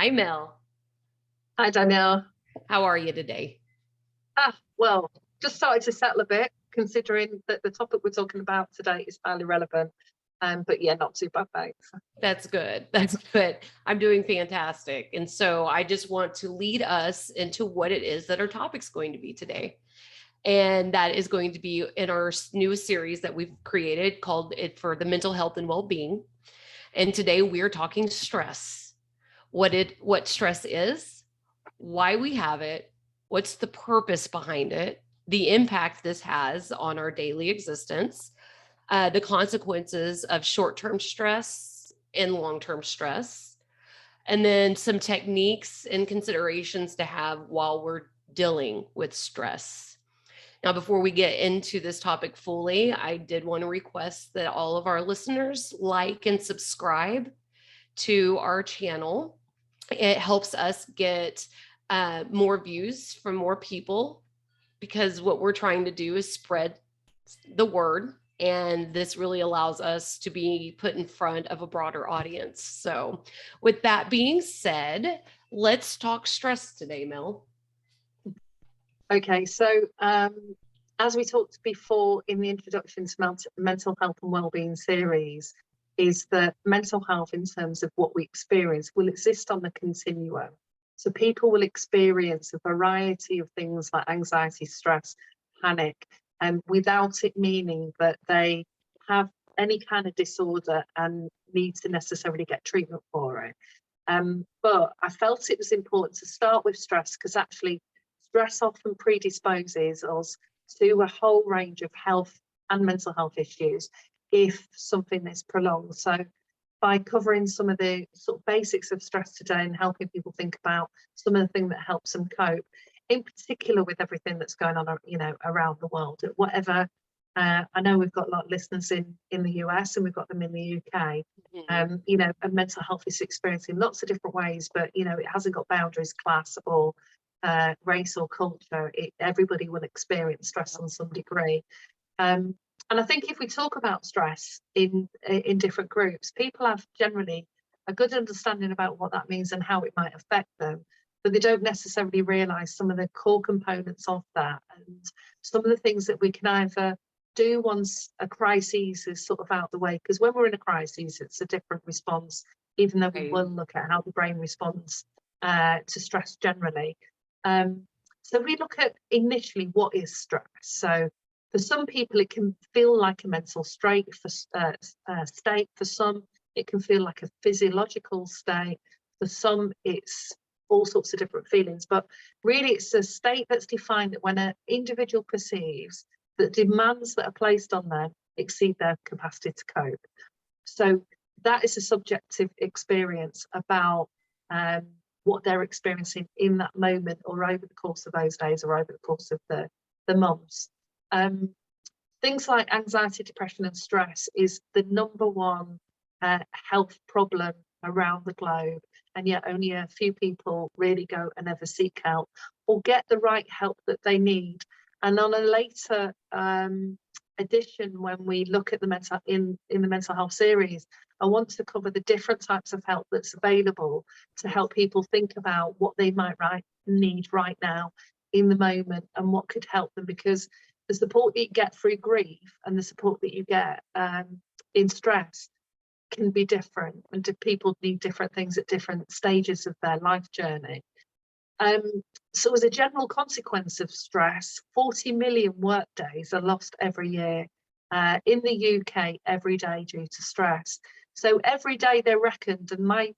Hi, Mel. Hi, Danielle. How are you today? Well, just started to settle a bit, considering that the topic we're talking about today is fairly relevant. But yeah, not too bad, thanks. That's good. That's good. I'm doing fantastic. And so I just want to lead us into what it is that our topic's going to be today. And that is going to be in our newest series that we've created called it for the mental health and well-being. And today we're talking stress, what stress is, why we have it, what's the purpose behind it, the impact this has on our daily existence, the consequences of short-term stress and long-term stress, and then some techniques and considerations to have while we're dealing with stress. Now, before we get into this topic fully, I did want to request that all of our listeners like and subscribe to our channel. It helps us get more views from more people because what we're trying to do is spread the word. And this really allows us to be put in front of a broader audience. So, with that being said, let's talk stress today, Mel. Okay, so as we talked before in the introduction to mental health and wellbeing series, is that mental health in terms of what we experience will exist on the continuum. So people will experience a variety of things like anxiety, stress, panic, and without it meaning that they have any kind of disorder and need to necessarily get treatment for it. But I felt it was important to start with stress because actually stress often predisposes us to a whole range of health and mental health issues if something is prolonged. So by covering some of the sort of basics of stress today and helping people think about some of the things that helps them cope, in particular with everything that's going on, around the world, whatever. I know we've got a lot of listeners in the US and we've got them in the UK. And mental health is experienced in lots of different ways, but it hasn't got boundaries, class or race or culture. Everybody will experience stress on some degree. And I think if we talk about stress in different groups, people have generally a good understanding about what that means and how it might affect them, but they don't necessarily realise some of the core components of that and some of the things that we can either do once a crisis is sort of out the way. Because when we're in a crisis, it's a different response, even though we will look at how the brain responds to stress generally. So we look at initially what is stress. So for some people, it can feel like a mental state. For some, it can feel like a physiological state. For some, it's all sorts of different feelings. But really, it's a state that's defined that when an individual perceives that demands that are placed on them exceed their capacity to cope. So that is a subjective experience about what they're experiencing in that moment or over the course of those days or over the course of the months. Things like anxiety, depression and stress is the number one health problem around the globe, and yet only a few people really go and ever seek help or get the right help that they need. And on a later edition, when we look at the the mental health series, I want to cover the different types of help that's available to help people think about what they might need right now in the moment and what could help them, because the support that you get through grief and the support that you get in stress can be different, and people need different things at different stages of their life journey. So as a general consequence of stress, 40 million work days are lost every year in the UK every day due to stress. So every day they're reckoned, and my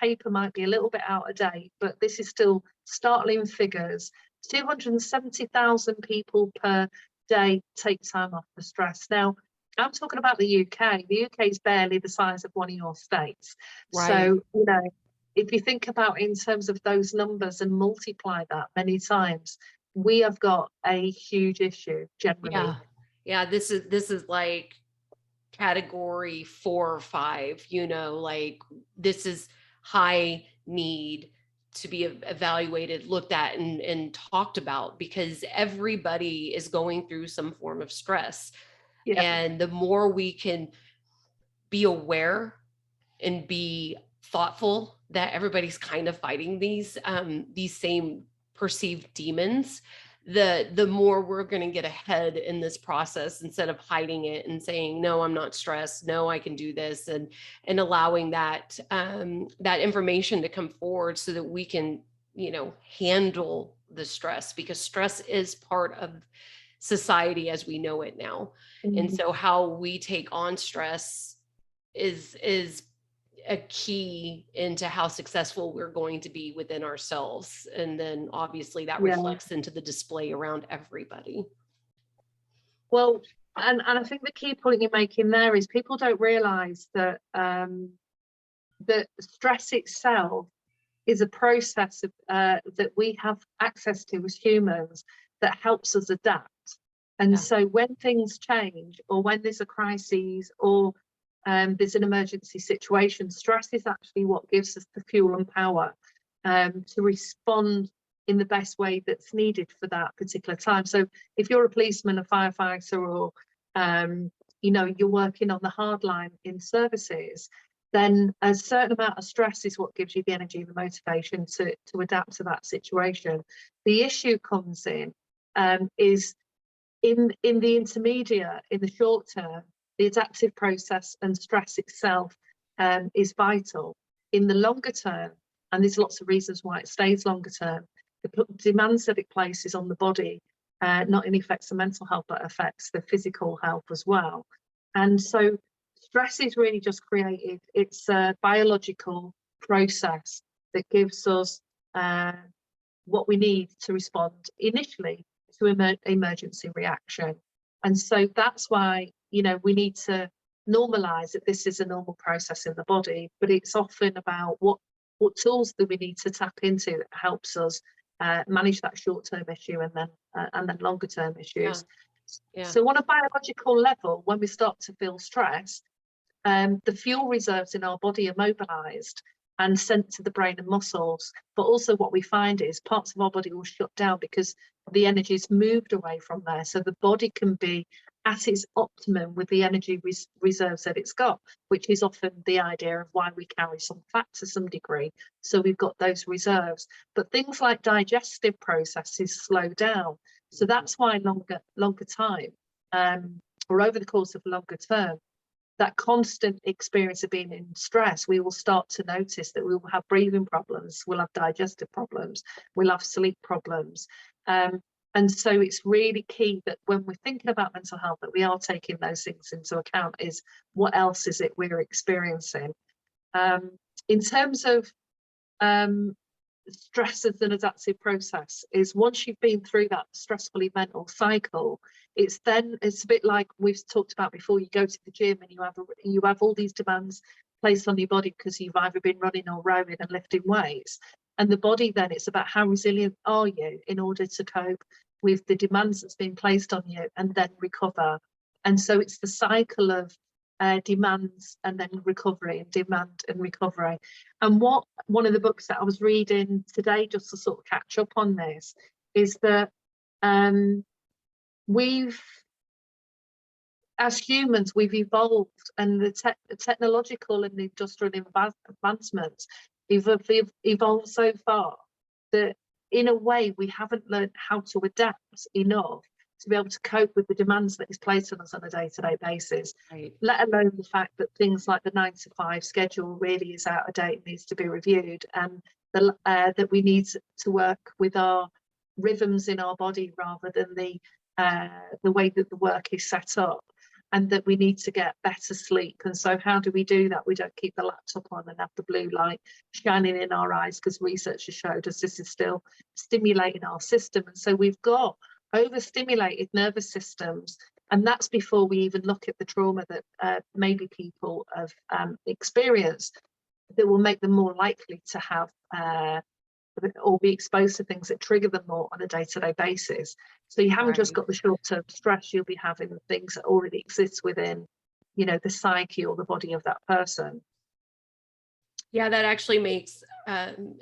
paper might be a little bit out of date, but this is still startling figures. 270,000 people per day take time off for stress. Now, I'm talking about the UK. The UK is barely the size of one of your states. Right. So, if you think about in terms of those numbers and multiply that many times, we have got a huge issue generally. Yeah. This is like category 4 or 5, like this is high need to be evaluated, looked at and talked about, because everybody is going through some form of stress. Yeah. And the more we can be aware and be thoughtful that everybody's kind of fighting these same perceived demons, the more we're going to get ahead in this process, instead of hiding it and saying, no, I'm not stressed, no, I can do this, and allowing that that information to come forward so that we can, handle the stress, because stress is part of society as we know it now. And Mm. so how we take on stress is a key into how successful we're going to be within ourselves. And then obviously that Yeah. reflects into the display around everybody. Well, and I think the key point you're making there is people don't realize that that stress itself is a process of, that we have access to as humans, that helps us adapt. And Yeah. so when things change, or when there's a crisis, or there's an emergency situation, stress is actually what gives us the fuel and power to respond in the best way that's needed for that particular time. So if you're a policeman, a firefighter, or you're working on the hard line in services, then a certain amount of stress is what gives you the energy and the motivation to adapt to that situation. The issue comes in is in the intermediate, in the short term, the adaptive process and stress itself is vital. In the longer term, and there's lots of reasons why it stays longer term, the demands that it places on the body not only affects the mental health, but affects the physical health as well. And so stress is really just created, it's a biological process that gives us what we need to respond initially to emergency reaction. And so that's why, we need to normalize that this is a normal process in the body, but it's often about what tools do we need to tap into that helps us manage that short-term issue and then longer-term issues. Yeah. So on a biological level, when we start to feel stress, the fuel reserves in our body are mobilized and sent to the brain and muscles. But also what we find is parts of our body will shut down because the energy is moved away from there. So the body can be at its optimum with the energy reserves that it's got, which is often the idea of why we carry some fat to some degree. So we've got those reserves. But things like digestive processes slow down. So that's why longer time, or over the course of longer term, that constant experience of being in stress, we will start to notice that we will have breathing problems, we'll have digestive problems, we'll have sleep problems. And so it's really key that when we're thinking about mental health, that we are taking those things into account, is what else is it we're experiencing. In terms of stress as an adaptive process, is once you've been through that stressful mental cycle, it's a bit like we've talked about before. You go to the gym and you have all these demands placed on your body because you've either been running or rowing and lifting weights, and the body, then it's about how resilient are you in order to cope with the demands that's been placed on you and then recover. And so it's the cycle of demands and then recovery, and demand and recovery. And one of the books that I was reading today, just to sort of catch up on this, is that as humans, we've evolved, and the technological and the industrial advancements have evolved so far that in a way we haven't learned how to adapt enough to be able to cope with the demands that is placed on us on a day-to-day basis. Right. Let alone the fact that things like the 9-to-5 schedule really is out of date and needs to be reviewed, and that we need to work with our rhythms in our body rather than the way that the work is set up, and that we need to get better sleep. And so how do we do that? We don't keep the laptop on and have the blue light shining in our eyes, because research has showed us this is still stimulating our system. And so we've got overstimulated nervous systems, and that's before we even look at the trauma that maybe people have experienced, that will make them more likely to have or be exposed to things that trigger them more on a day-to-day basis. So you haven't just got the short-term stress, you'll be having things that already exist within, the psyche or the body of that person. Yeah, that actually makes,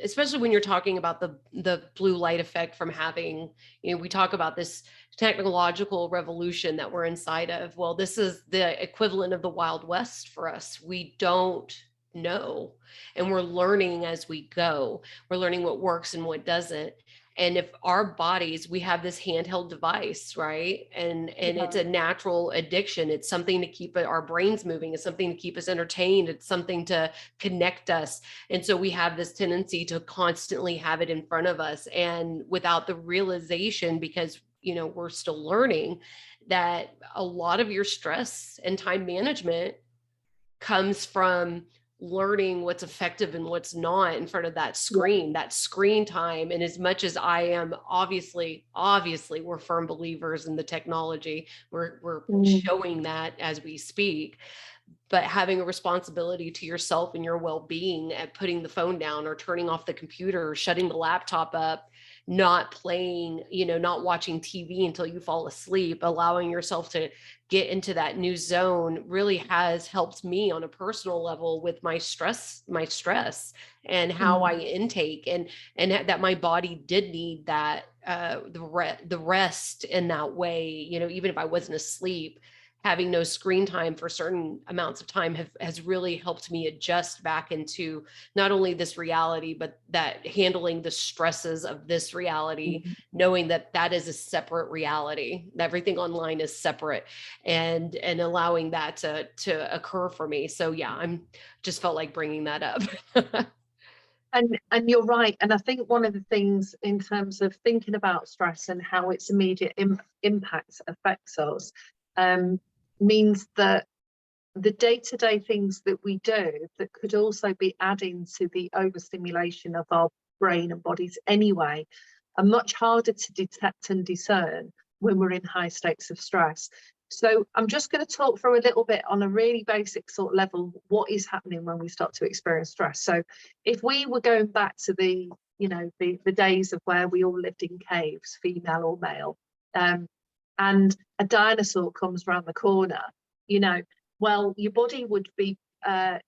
especially when you're talking about the blue light effect from having, we talk about this technological revolution that we're inside of. Well, this is the equivalent of the Wild West for us. We don't know. And we're learning as we go. We're learning what works and what doesn't. And if our bodies, we have this handheld device, right? And it's a natural addiction. It's something to keep our brains moving. It's something to keep us entertained. It's something to connect us. And so we have this tendency to constantly have it in front of us. And without the realization, because we're still learning, that a lot of your stress and time management comes from learning what's effective and what's not in front of that screen time. And as much as I am obviously we're firm believers in the technology, we're showing that as we speak, but having a responsibility to yourself and your well-being at putting the phone down or turning off the computer or shutting the laptop up, not playing, not watching TV until you fall asleep, allowing yourself to get into that new zone really has helped me on a personal level with my stress and how I intake, and that my body did need that, the rest in that way, even if I wasn't asleep. Having no screen time for certain amounts of time has really helped me adjust back into not only this reality, but that handling the stresses of this reality, knowing that that is a separate reality. Everything online is separate, and allowing that to occur for me. So yeah, I'm just felt like bringing that up. And you're right. And I think one of the things in terms of thinking about stress and how its immediate impact affects us, means that the day-to-day things that we do that could also be adding to the overstimulation of our brain and bodies anyway are much harder to detect and discern when we're in high states of stress. So I'm just going to talk through a little bit on a really basic sort of level what is happening when we start to experience stress. So if we were going back to the days of where we all lived in caves, female or male, and a dinosaur comes around the corner, well, your body would be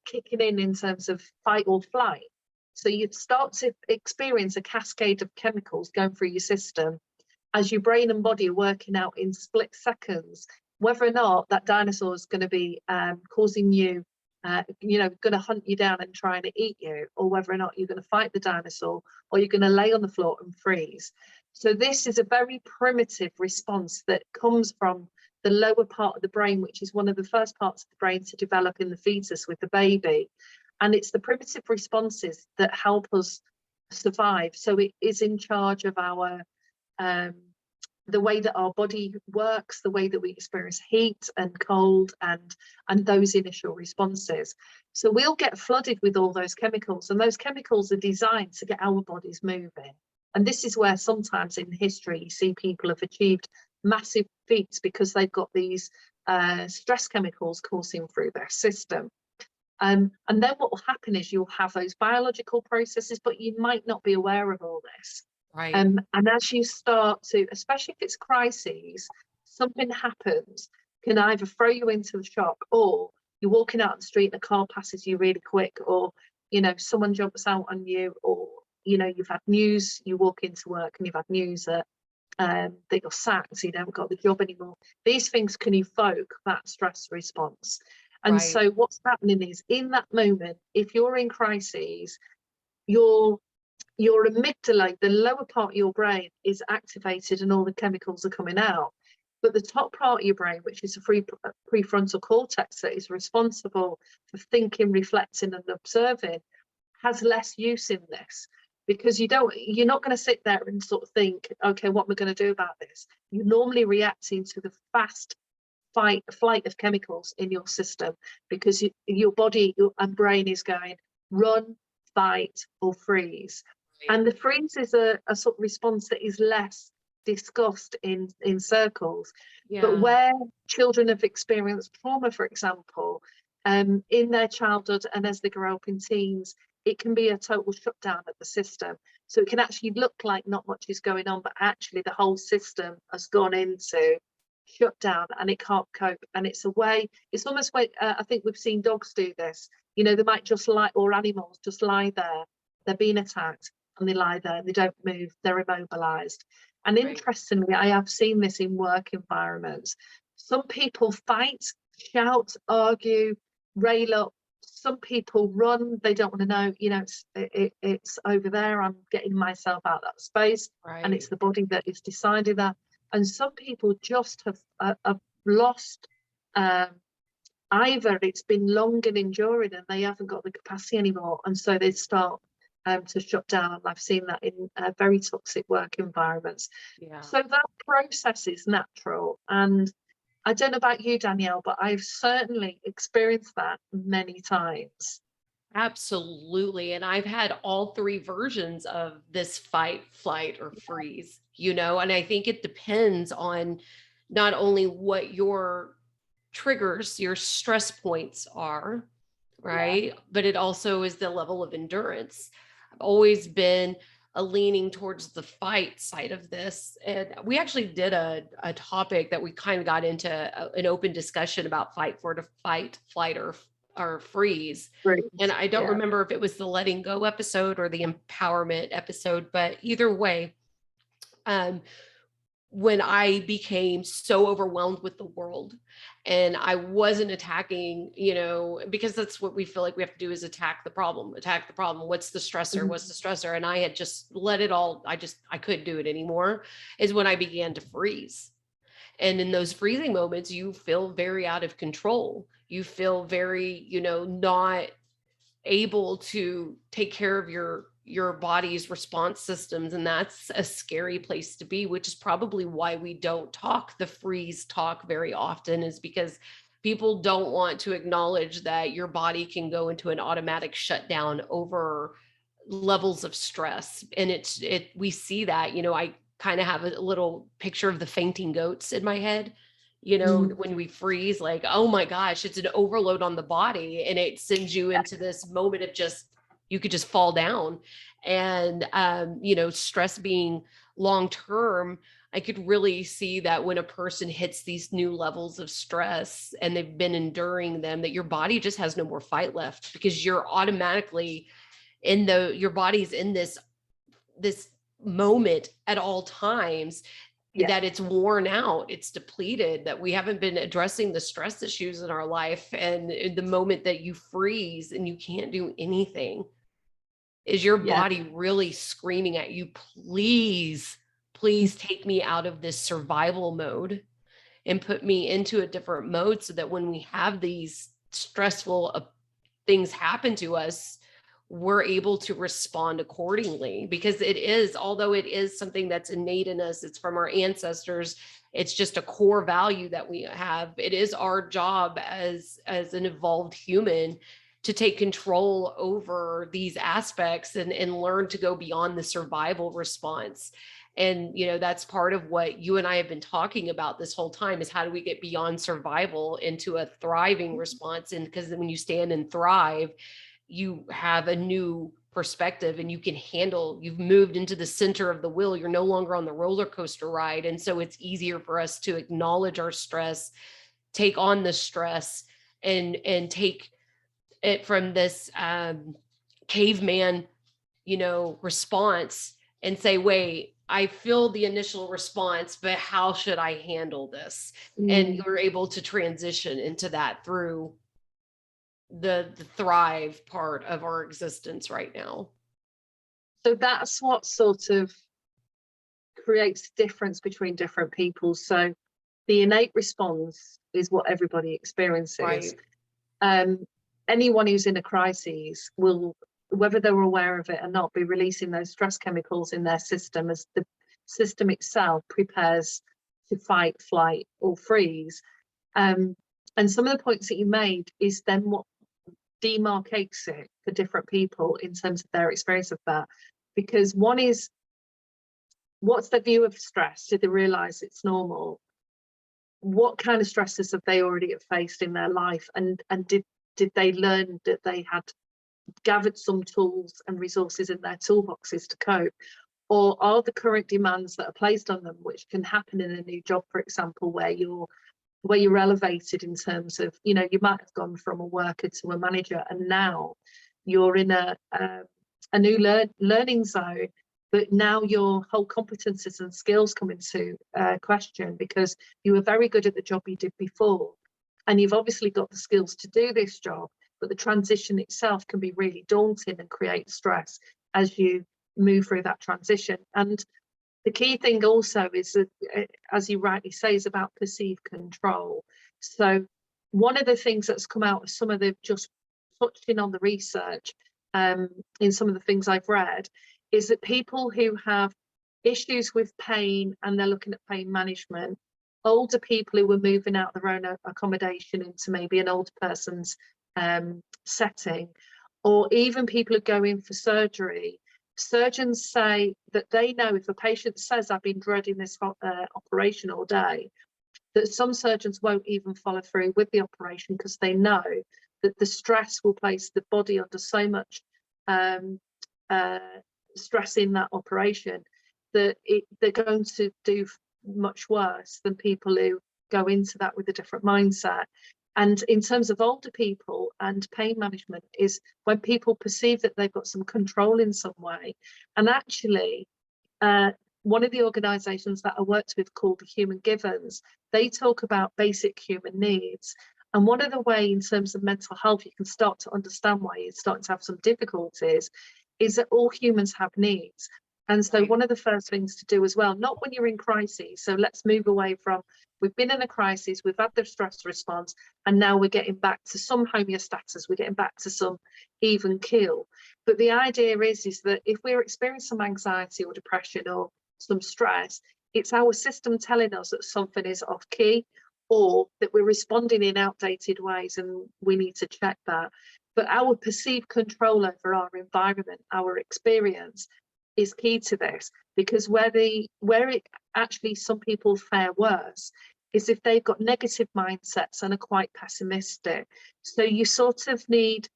kicking in terms of fight or flight. So you'd start to experience a cascade of chemicals going through your system as your brain and body are working out in split seconds whether or not that dinosaur is going to be causing you, going to hunt you down and trying to eat you, or whether or not you're going to fight the dinosaur, or you're going to lay on the floor and freeze. So this is a very primitive response that comes from the lower part of the brain, which is one of the first parts of the brain to develop in the fetus with the baby. And it's the primitive responses that help us survive. So it is in charge of our the way that our body works, the way that we experience heat and cold and those initial responses. So we'll get flooded with all those chemicals, and those chemicals are designed to get our bodies moving. And this is where sometimes in history you see people have achieved massive feats because they've got these stress chemicals coursing through their system. And then what will happen is you'll have those biological processes, but you might not be aware of all this. Right. And as you start to, especially if it's crises, something happens, can either throw you into the shock, or you're walking out on the street and a car passes you really quick, or someone jumps out on you, or you've had news, you walk into work and you've had news that you're sacked, so you haven't got the job anymore. These things can evoke that stress response. And so what's happening is, in that moment, if you're in crises, your amygdala, the lower part of your brain, is activated and all the chemicals are coming out. But the top part of your brain, which is the prefrontal cortex that is responsible for thinking, reflecting and observing, has less use in this, because you're not going to sit there and sort of think, okay, what am I going to do about this? You're normally reacting to the fast flight of chemicals in your system, because your body and brain is going run, fight or freeze. And the freeze is a sort of response that is less discussed in circles. But where children have experienced trauma, for example, in their childhood and as they grow up in teens, it can be a total shutdown of the system. So it can actually look like not much is going on, but actually the whole system has gone into shutdown and it can't cope. And it's almost like, I think we've seen dogs do this. They might just lie, or animals just lie there. They're being attacked and they lie there and they don't move. They're immobilized. And interestingly, I have seen this in work environments. Some people fight, shout, argue, rail up some people run, they don't want to know, you know, it's over there, I'm getting myself out of that space, and Right. it's the body that is deciding that. And some people just have lost, either it's been long and enduring and they haven't got the capacity anymore, and so they start to shut down. I've seen that in very toxic work environments. Yeah. So that process is natural, and I don't know about you, Danielle, but I've certainly experienced that many times. Absolutely. And I've had all three versions of this fight, flight, or freeze, you know, and I think it depends on not only what your triggers, your stress points are, Yeah, right? But it also is the level of endurance. I've always been a leaning towards the fight side of this. And we actually did a topic that we kind of got into an open discussion about fight, flight, or freeze. great. And I don't Yeah, remember if it was the letting go episode or the empowerment episode, but either way, um, when I became so overwhelmed with the world and I wasn't attacking, you know, because that's what we feel like we have to do is attack the problem, attack the problem. What's the stressor? What's the stressor? And I had just let it all, I couldn't do it anymore, is when I began to freeze. And in those freezing moments, you feel very out of control. You feel very, you know, not able to take care of your body's response systems, and that's a scary place to be, which is probably why we don't talk the freeze talk very often, is because people don't want to acknowledge that your body can go into an automatic shutdown over levels of stress. And we see that, you know, I kind of have a little picture of the fainting goats in my head, you know, mm, when we freeze, like, oh my gosh, it's an overload on the body and it sends you into this moment of just, you could just fall down. And, you know, stress being long term, I could really see that when a person hits these new levels of stress and they've been enduring them, that your body just has no more fight left, because you're automatically your body's in this moment at all times, yeah, that it's worn out, it's depleted, that we haven't been addressing the stress issues in our life. And in the moment that you freeze and you can't do anything, is your yeah, body really screaming at you, please, please take me out of this survival mode and put me into a different mode, so that when we have these stressful things happen to us, we're able to respond accordingly. Because it is, although it is something that's innate in us, it's from our ancestors, it's just a core value that we have. It is our job as an evolved human to take control over these aspects and learn to go beyond the survival response. And, you know, that's part of what you and I have been talking about this whole time, is how do we get beyond survival into a thriving response? And because when you stand and thrive, you have a new perspective and you can handle, you've moved into the center of the wheel. You're no longer on the roller coaster ride. And so it's easier for us to acknowledge our stress, take on the stress, and take it from this caveman, you know, response, and say, wait, I feel the initial response, but how should I handle this? And mm. you're able to transition into that through the thrive part of our existence right now. So that's what sort of creates difference between different people. So the innate response is what everybody experiences. Right. Um, anyone who's in a crisis will, whether they're aware of it or not, be releasing those stress chemicals in their system as the system itself prepares to fight, flight, or freeze. And some of the points that you made is then what demarcates it for different people in terms of their experience of that. Because one is, what's their view of stress? Did they realize it's normal? What kind of stresses have they already faced in their life? And did they learn that they had gathered some tools and resources in their toolboxes to cope? Or are the current demands that are placed on them, which can happen in a new job, for example, where you're elevated in terms of, you know, you might have gone from a worker to a manager, and now you're in a new learning zone, but now your whole competencies and skills come into question, because you were very good at the job you did before, and you've obviously got the skills to do this job, but the transition itself can be really daunting and create stress as you move through that transition. And the key thing also is that, as you rightly say, is about perceived control. So one of the things that's come out of some of the, just touching on the research, in some of the things I've read, is that people who have issues with pain and they're looking at pain management, older people who were moving out their own accommodation into maybe an older person's setting, or even people who go in for surgery, surgeons say that they know if a patient says, I've been dreading this operation all day, that some surgeons won't even follow through with the operation because they know that the stress will place the body under so much stress in that operation that they're going to do much worse than people who go into that with a different mindset. And in terms of older people and pain management, is when people perceive that they've got some control in some way. And actually, one of the organisations that I worked with called the Human Givens, they talk about basic human needs. And one of the way in terms of mental health, you can start to understand why you're starting to have some difficulties, is that all humans have needs. And so one of the first things to do as well, not when you're in crisis, so let's move away from, we've been in a crisis, we've had the stress response, and now we're getting back to some homeostasis, we're getting back to some even keel. But the idea is that if we're experiencing some anxiety or depression or some stress, it's our system telling us that something is off key, or that we're responding in outdated ways, and we need to check that. But our perceived control over our environment, our experience, is key to this, because where it actually, some people fare worse is if they've got negative mindsets and are quite pessimistic. So you sort of need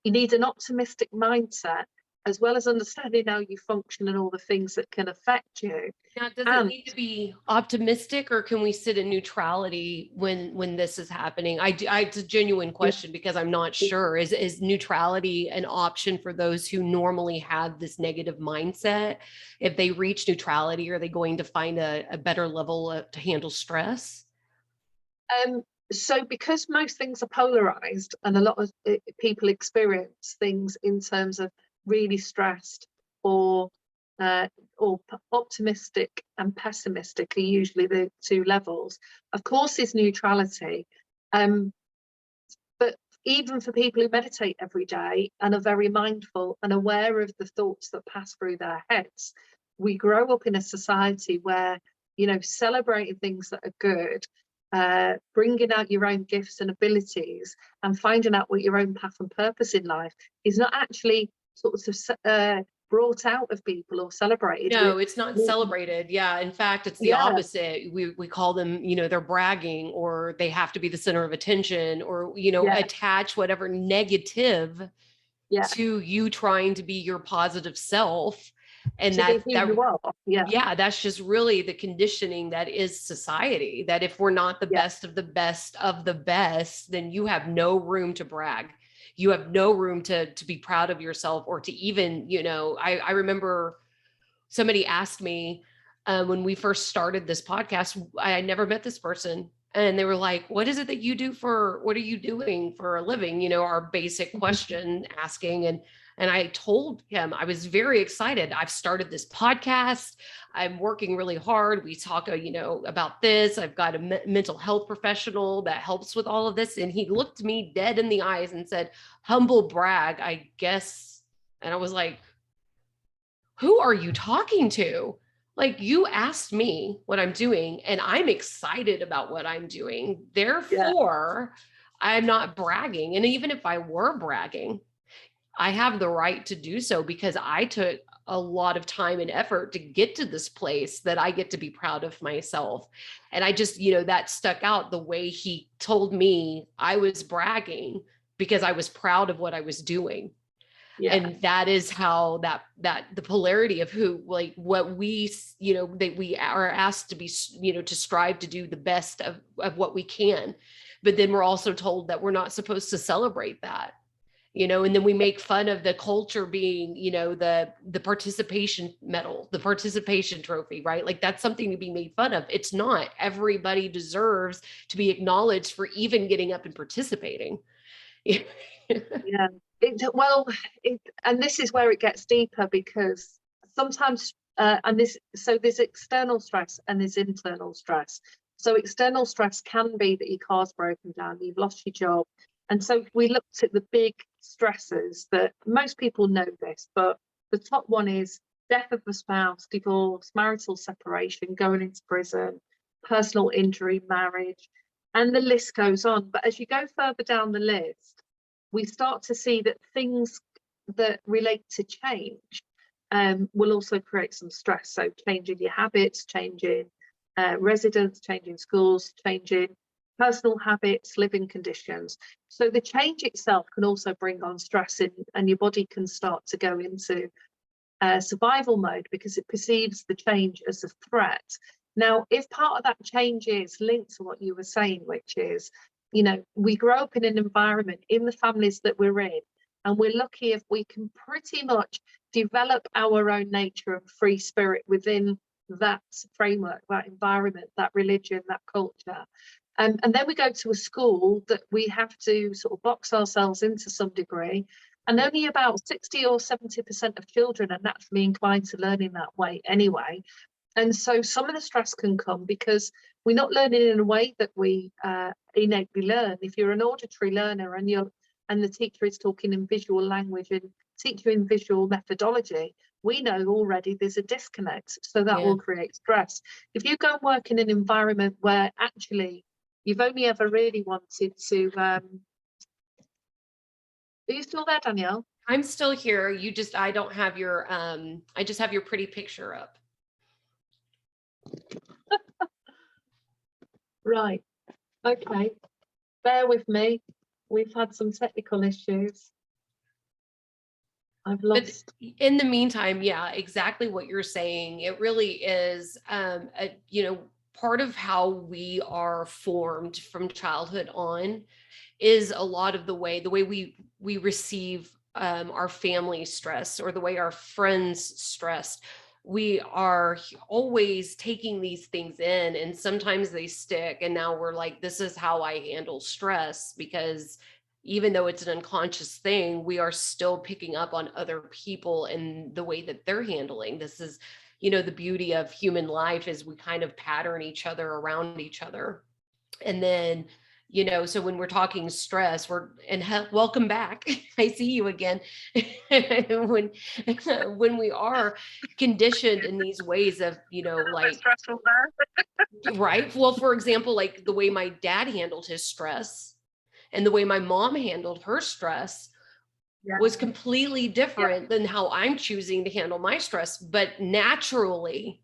an optimistic mindset, as well as understanding how you function and all the things that can affect you. Now, does it need to be optimistic, or can we sit in neutrality when this is happening? It's a genuine question because I'm not sure. Is neutrality an option for those who normally have this negative mindset? If they reach neutrality, are they going to find a better level to handle stress? So because most things are polarized, and a lot of people experience things in terms of really stressed or optimistic and pessimistic are usually the two levels. Of course, is neutrality. But even for people who meditate every day and are very mindful and aware of the thoughts that pass through their heads, we grow up in a society where, celebrating things that are good, bringing out your own gifts and abilities and finding out what your own path and purpose in life is not actually sort of brought out of people or celebrated. No, it's not celebrated. Yeah. In fact, it's the opposite. We call them, they're bragging, or they have to be the center of attention, or, attach whatever negative to you trying to be your positive self. And that's just really the conditioning that is society, that if we're not the best of the best of the best, then you have no room to brag. You have no room to be proud of yourself, or to even, I remember somebody asked me when we first started this podcast, I had never met this person. And they were like, what are you doing for a living? Our basic question asking. And I told him I was very excited. I've started this podcast. I'm working really hard. We talk, about this. I've got a mental health professional that helps with all of this. And he looked me dead in the eyes and said, humble brag, I guess. And I was like, who are you talking to? Like, you asked me what I'm doing, and I'm excited about what I'm doing. Therefore, I'm not bragging. And even if I were bragging, I have the right to do so because I took a lot of time and effort to get to this place that I get to be proud of myself. And I just, that stuck out, the way he told me I was bragging because I was proud of what I was doing. Yeah. And that is how that the polarity of what we, that we are asked to be, to strive to do the best of what we can. But then we're also told that we're not supposed to celebrate that. And then we make fun of the culture being, the participation medal, the participation trophy, right? Like, that's something to be made fun of. It's not. Everybody deserves to be acknowledged for even getting up and participating. Yeah. And this is where it gets deeper, because sometimes, so there's external stress and there's internal stress. So external stress can be that your car's broken down, you've lost your job. And so we looked at the big stresses that most people know this, but the top one is death of the spouse, divorce, marital separation, going into prison, personal injury, marriage, and the list goes on. But as you go further down the list, we start to see that things that relate to change will also create some stress. So changing your habits, changing residence, changing schools, changing personal habits, living conditions. So the change itself can also bring on stress, and your body can start to go into survival mode because it perceives the change as a threat. Now, if part of that change is linked to what you were saying, which is, we grow up in an environment in the families that we're in, and we're lucky if we can pretty much develop our own nature and free spirit within that framework, that environment, that religion, that culture. And then we go to a school that we have to sort of box ourselves into some degree. And only about 60 or 70% of children are naturally inclined to learn in that way anyway. And so some of the stress can come because we're not learning in a way that we innately learn. If you're an auditory learner and the teacher is talking in visual language and teach you in visual methodology, we know already there's a disconnect. So that will create stress. If you go and work in an environment where actually you've only ever really wanted to, are you still there, Danielle? I'm still here. I don't have your, I just have your pretty picture up. Right. Okay. Bear with me. We've had some technical issues. I've lost. But in the meantime, yeah, exactly what you're saying. It really is, part of how we are formed from childhood on is a lot of the way we receive our family stress, or the way our friends stressed. We are always taking these things in, and sometimes they stick, and now we're like, this is how I handle stress, because even though it's an unconscious thing, we are still picking up on other people and the way that they're handling. This is, the beauty of human life is we kind of pattern each other around each other. And then, so when we're talking stress, welcome back. I see you again. when we are conditioned in these ways of, like stressful there. right. Well, for example, like the way my dad handled his stress and the way my mom handled her stress was completely different than how I'm choosing to handle my stress. But naturally,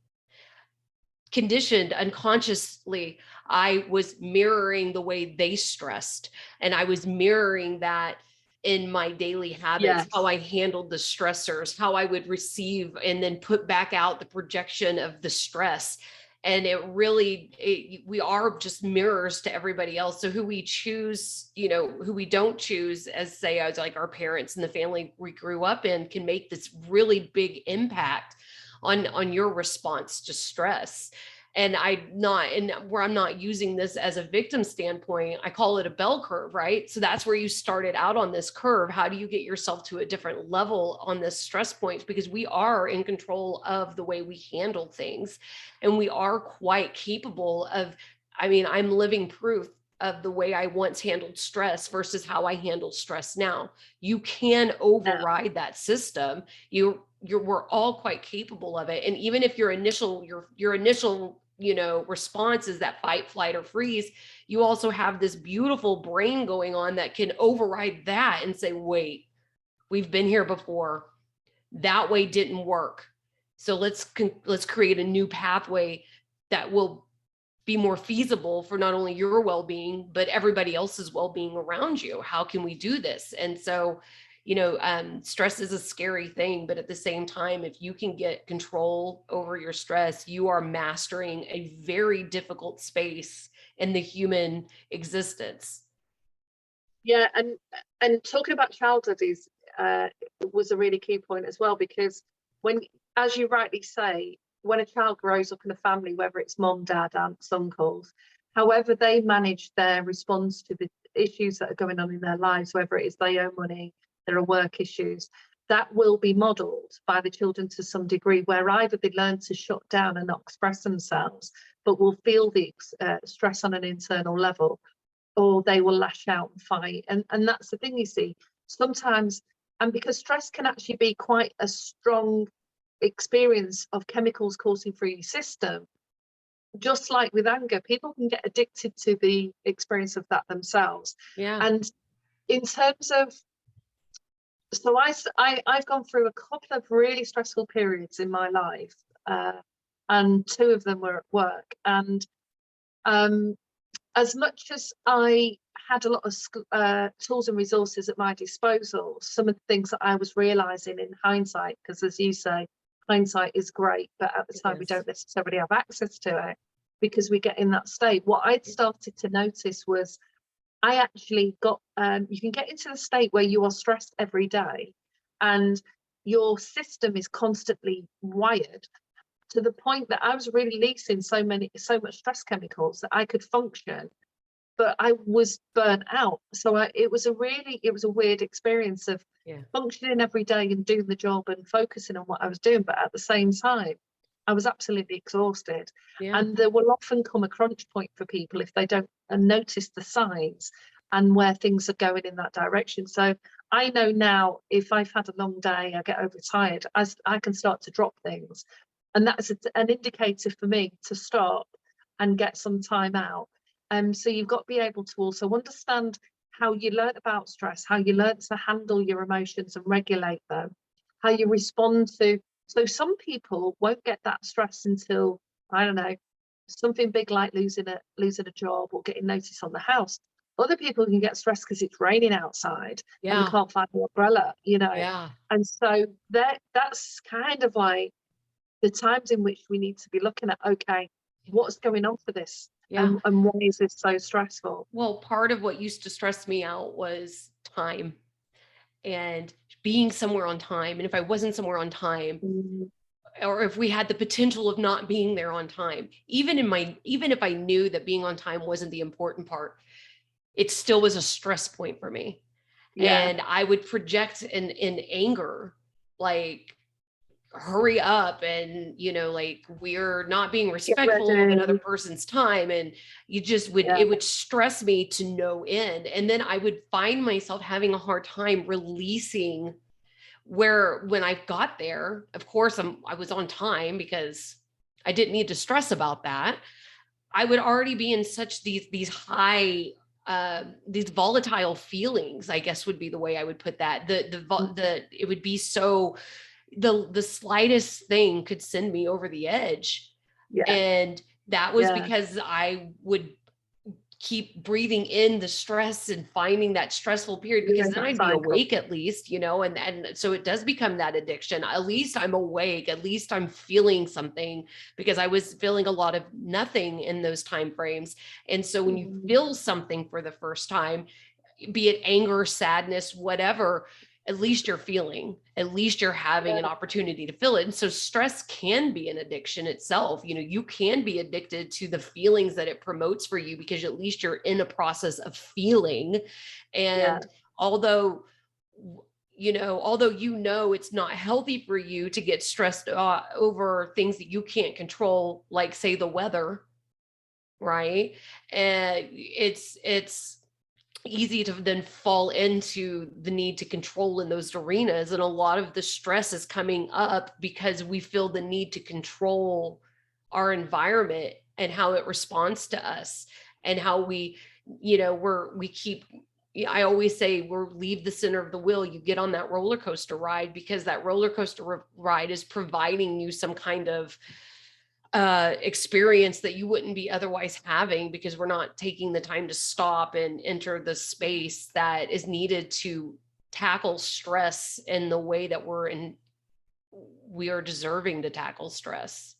conditioned unconsciously, I was mirroring the way they stressed, and I was mirroring that in my daily habits, how I handled the stressors, how I would receive and then put back out the projection of the stress. And we are just mirrors to everybody else. So who we choose, who we don't choose, as like our parents and the family we grew up in, can make this really big impact on your response to stress. And where I'm not using this as a victim standpoint, I call it a bell curve, right? So that's where you started out on this curve. How do you get yourself to a different level on this stress point? Because we are in control of the way we handle things, and we are quite capable of, I'm living proof of the way I once handled stress versus how I handle stress now. You can override that system. We're all quite capable of it. And even if your initial response is that fight, flight, or freeze, you also have this beautiful brain going on that can override that and say, wait, we've been here before. That way didn't work. So let's create a new pathway that will be more feasible for not only your well-being, but everybody else's well-being around you. How can we do this? And so, stress is a scary thing, but at the same time, if you can get control over your stress, you are mastering a very difficult space in the human existence. Yeah, and talking about childhood was a really key point as well, because as you rightly say, when a child grows up in a family, whether it's mom, dad, aunts, uncles, however they manage their response to issues that are going on in their lives, whether it is they owe money, there are work issues, that will be modelled by the children to some degree, where either they learn to shut down and not express themselves, but will feel the stress on an internal level, or they will lash out and fight. And that's the thing, you see, sometimes, and because stress can actually be quite a strong experience of chemicals coursing through your system, just like with anger, people can get addicted to the experience of that themselves. Yeah. And in terms of, so I've gone through a couple of really stressful periods in my life, and two of them were at work. And as much as I had a lot of tools and resources at my disposal, some of the things that I was realizing in hindsight, because as you say, hindsight is great, but at the time we don't necessarily have access to it because we get in that state. What I'd started to notice was I actually got, you can get into the state where you are stressed every day and your system is constantly wired to the point that I was releasing so much stress chemicals that I could function, but I was burnt out. So it was a weird experience of functioning every day and doing the job and focusing on what I was doing, but at the same time I was absolutely exhausted. And there will often come a crunch point for people if they don't notice the signs and where things are going in that direction. So I know now, if I've had a long day, I get overtired, I can start to drop things, and that's an indicator for me to stop and get some time out. So you've got to be able to also understand how you learn about stress, how you learn to handle your emotions and regulate them, how you respond to. So some people won't get that stress until, I don't know, something big like losing a job or getting notice on the house. Other people can get stressed because it's raining outside and can't find the umbrella, you know. And so that's kind of like the times in which we need to be looking at, okay, what's going on for this? And why is this so stressful? Well, part of what used to stress me out was time and being somewhere on time. And if I wasn't somewhere on time, or if we had the potential of not being there on time, even if I knew that being on time wasn't the important part, it still was a stress point for me. And I would project in anger, like, hurry up, and like, we're not being respectful of another person's time, and you just would it would stress me to no end. And then I would find myself having a hard time releasing, where when I got there, of course I was on time because I didn't need to stress about that. I would already be in such these high these volatile feelings, I guess would be the way I would put that. It would be so, the slightest thing could send me over the edge. And that was because I would keep breathing in the stress and finding that stressful period, because then I'd be awake at least, and so it does become that addiction. At least I'm awake, at least I'm feeling something, because I was feeling a lot of nothing in those time frames. And so when you feel something for the first time, be it anger, sadness, whatever, at least you're feeling, at least you're having an opportunity to feel it. And so stress can be an addiction itself. You can be addicted to the feelings that it promotes for you, because at least you're in a process of feeling. And although it's not healthy for you to get stressed over things that you can't control, like say the weather, right? And it's easy to then fall into the need to control in those arenas. And a lot of the stress is coming up because we feel the need to control our environment and how it responds to us, and how we keep, I always say, leave the center of the wheel. You get on that roller coaster ride, because that roller coaster ride is providing you some kind of experience that you wouldn't be otherwise having, because we're not taking the time to stop and enter the space that is needed to tackle stress in the way that we are deserving to tackle stress.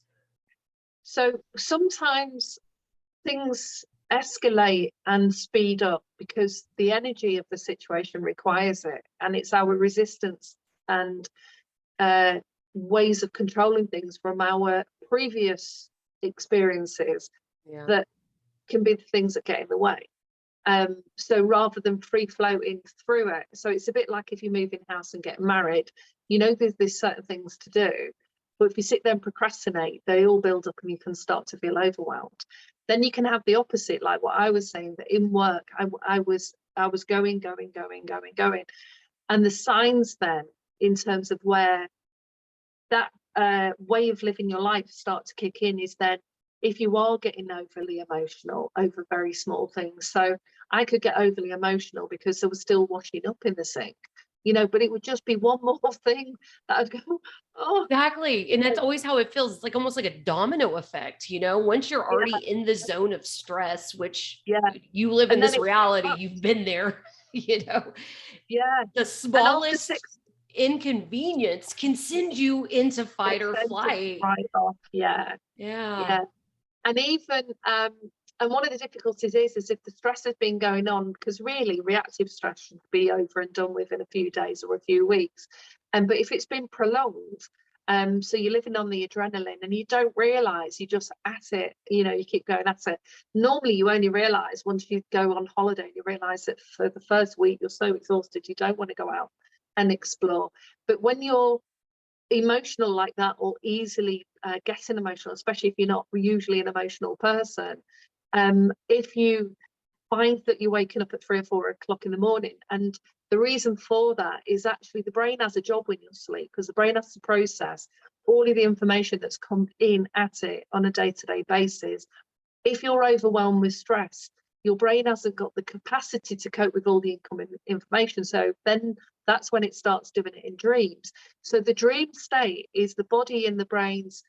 So sometimes things escalate and speed up because the energy of the situation requires it, and it's our resistance and ways of controlling things from our previous experiences that can be the things that get in the way. So rather than free floating through it, so it's a bit like if you move in house and get married, you know, there's certain things to do, but if you sit there and procrastinate, they all build up and you can start to feel overwhelmed. Then you can have the opposite, like what I was saying, that in work I was going, and the signs then in terms of where that way of living your life start to kick in is then if you are getting overly emotional over very small things. So I could get overly emotional because there was still washing up in the sink, you know, but it would just be one more thing that I'd go, oh. Exactly. And that's always how it feels. It's like almost like a domino effect, you know, once you're Yeah, already in the zone of stress, which yeah. you live in And then this it, reality, you've been there, you know, yeah. the And after smallest inconvenience can send you into fight it or sends it flight. right off. Yeah, Yeah. yeah. And even and one of the difficulties is if the stress has been going on, because really reactive stress should be over and done with in a few days or a few weeks, but if it's been prolonged, so you're living on the adrenaline and you don't realize, you just at it, you know, you keep going at it. Normally you only realize once you go on holiday, you realize that for the first week you're so exhausted you don't want to go out and explore. But when you're emotional like that, or easily getting emotional, especially if you're not usually an emotional person, if you find that you're waking up at 3 or 4 o'clock in the morning, and the reason for that is actually the brain has a job when you sleep, because the brain has to process all of the information that's come in at it on a day-to-day basis. If you're overwhelmed with stress, your brain hasn't got the capacity to cope with all the incoming information. So then that's when it starts doing it in dreams. So the dream state is the body and the brain's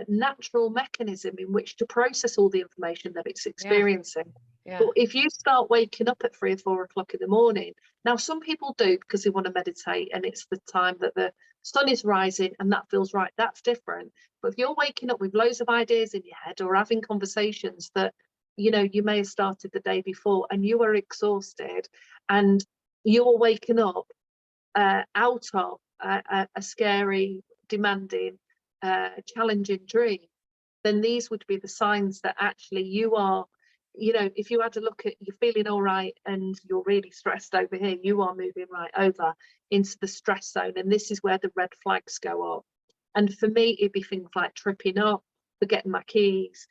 natural mechanism in which to process all the information that it's experiencing. Yeah. But if you start waking up at 3 or 4 o'clock in the morning, now some people do because they want to meditate and it's the time that the sun is rising and that feels right, that's different. But if you're waking up with loads of ideas in your head or having conversations that, you know, you may have started the day before and you are exhausted and you are waking up out of a scary, demanding, challenging dream, then these would be the signs that actually you are, you know, if you had to look at, you're feeling all right and you're really stressed over here, you are moving right over into the stress zone, and this is where the red flags go up. And for me it'd be things like tripping up, forgetting my keys,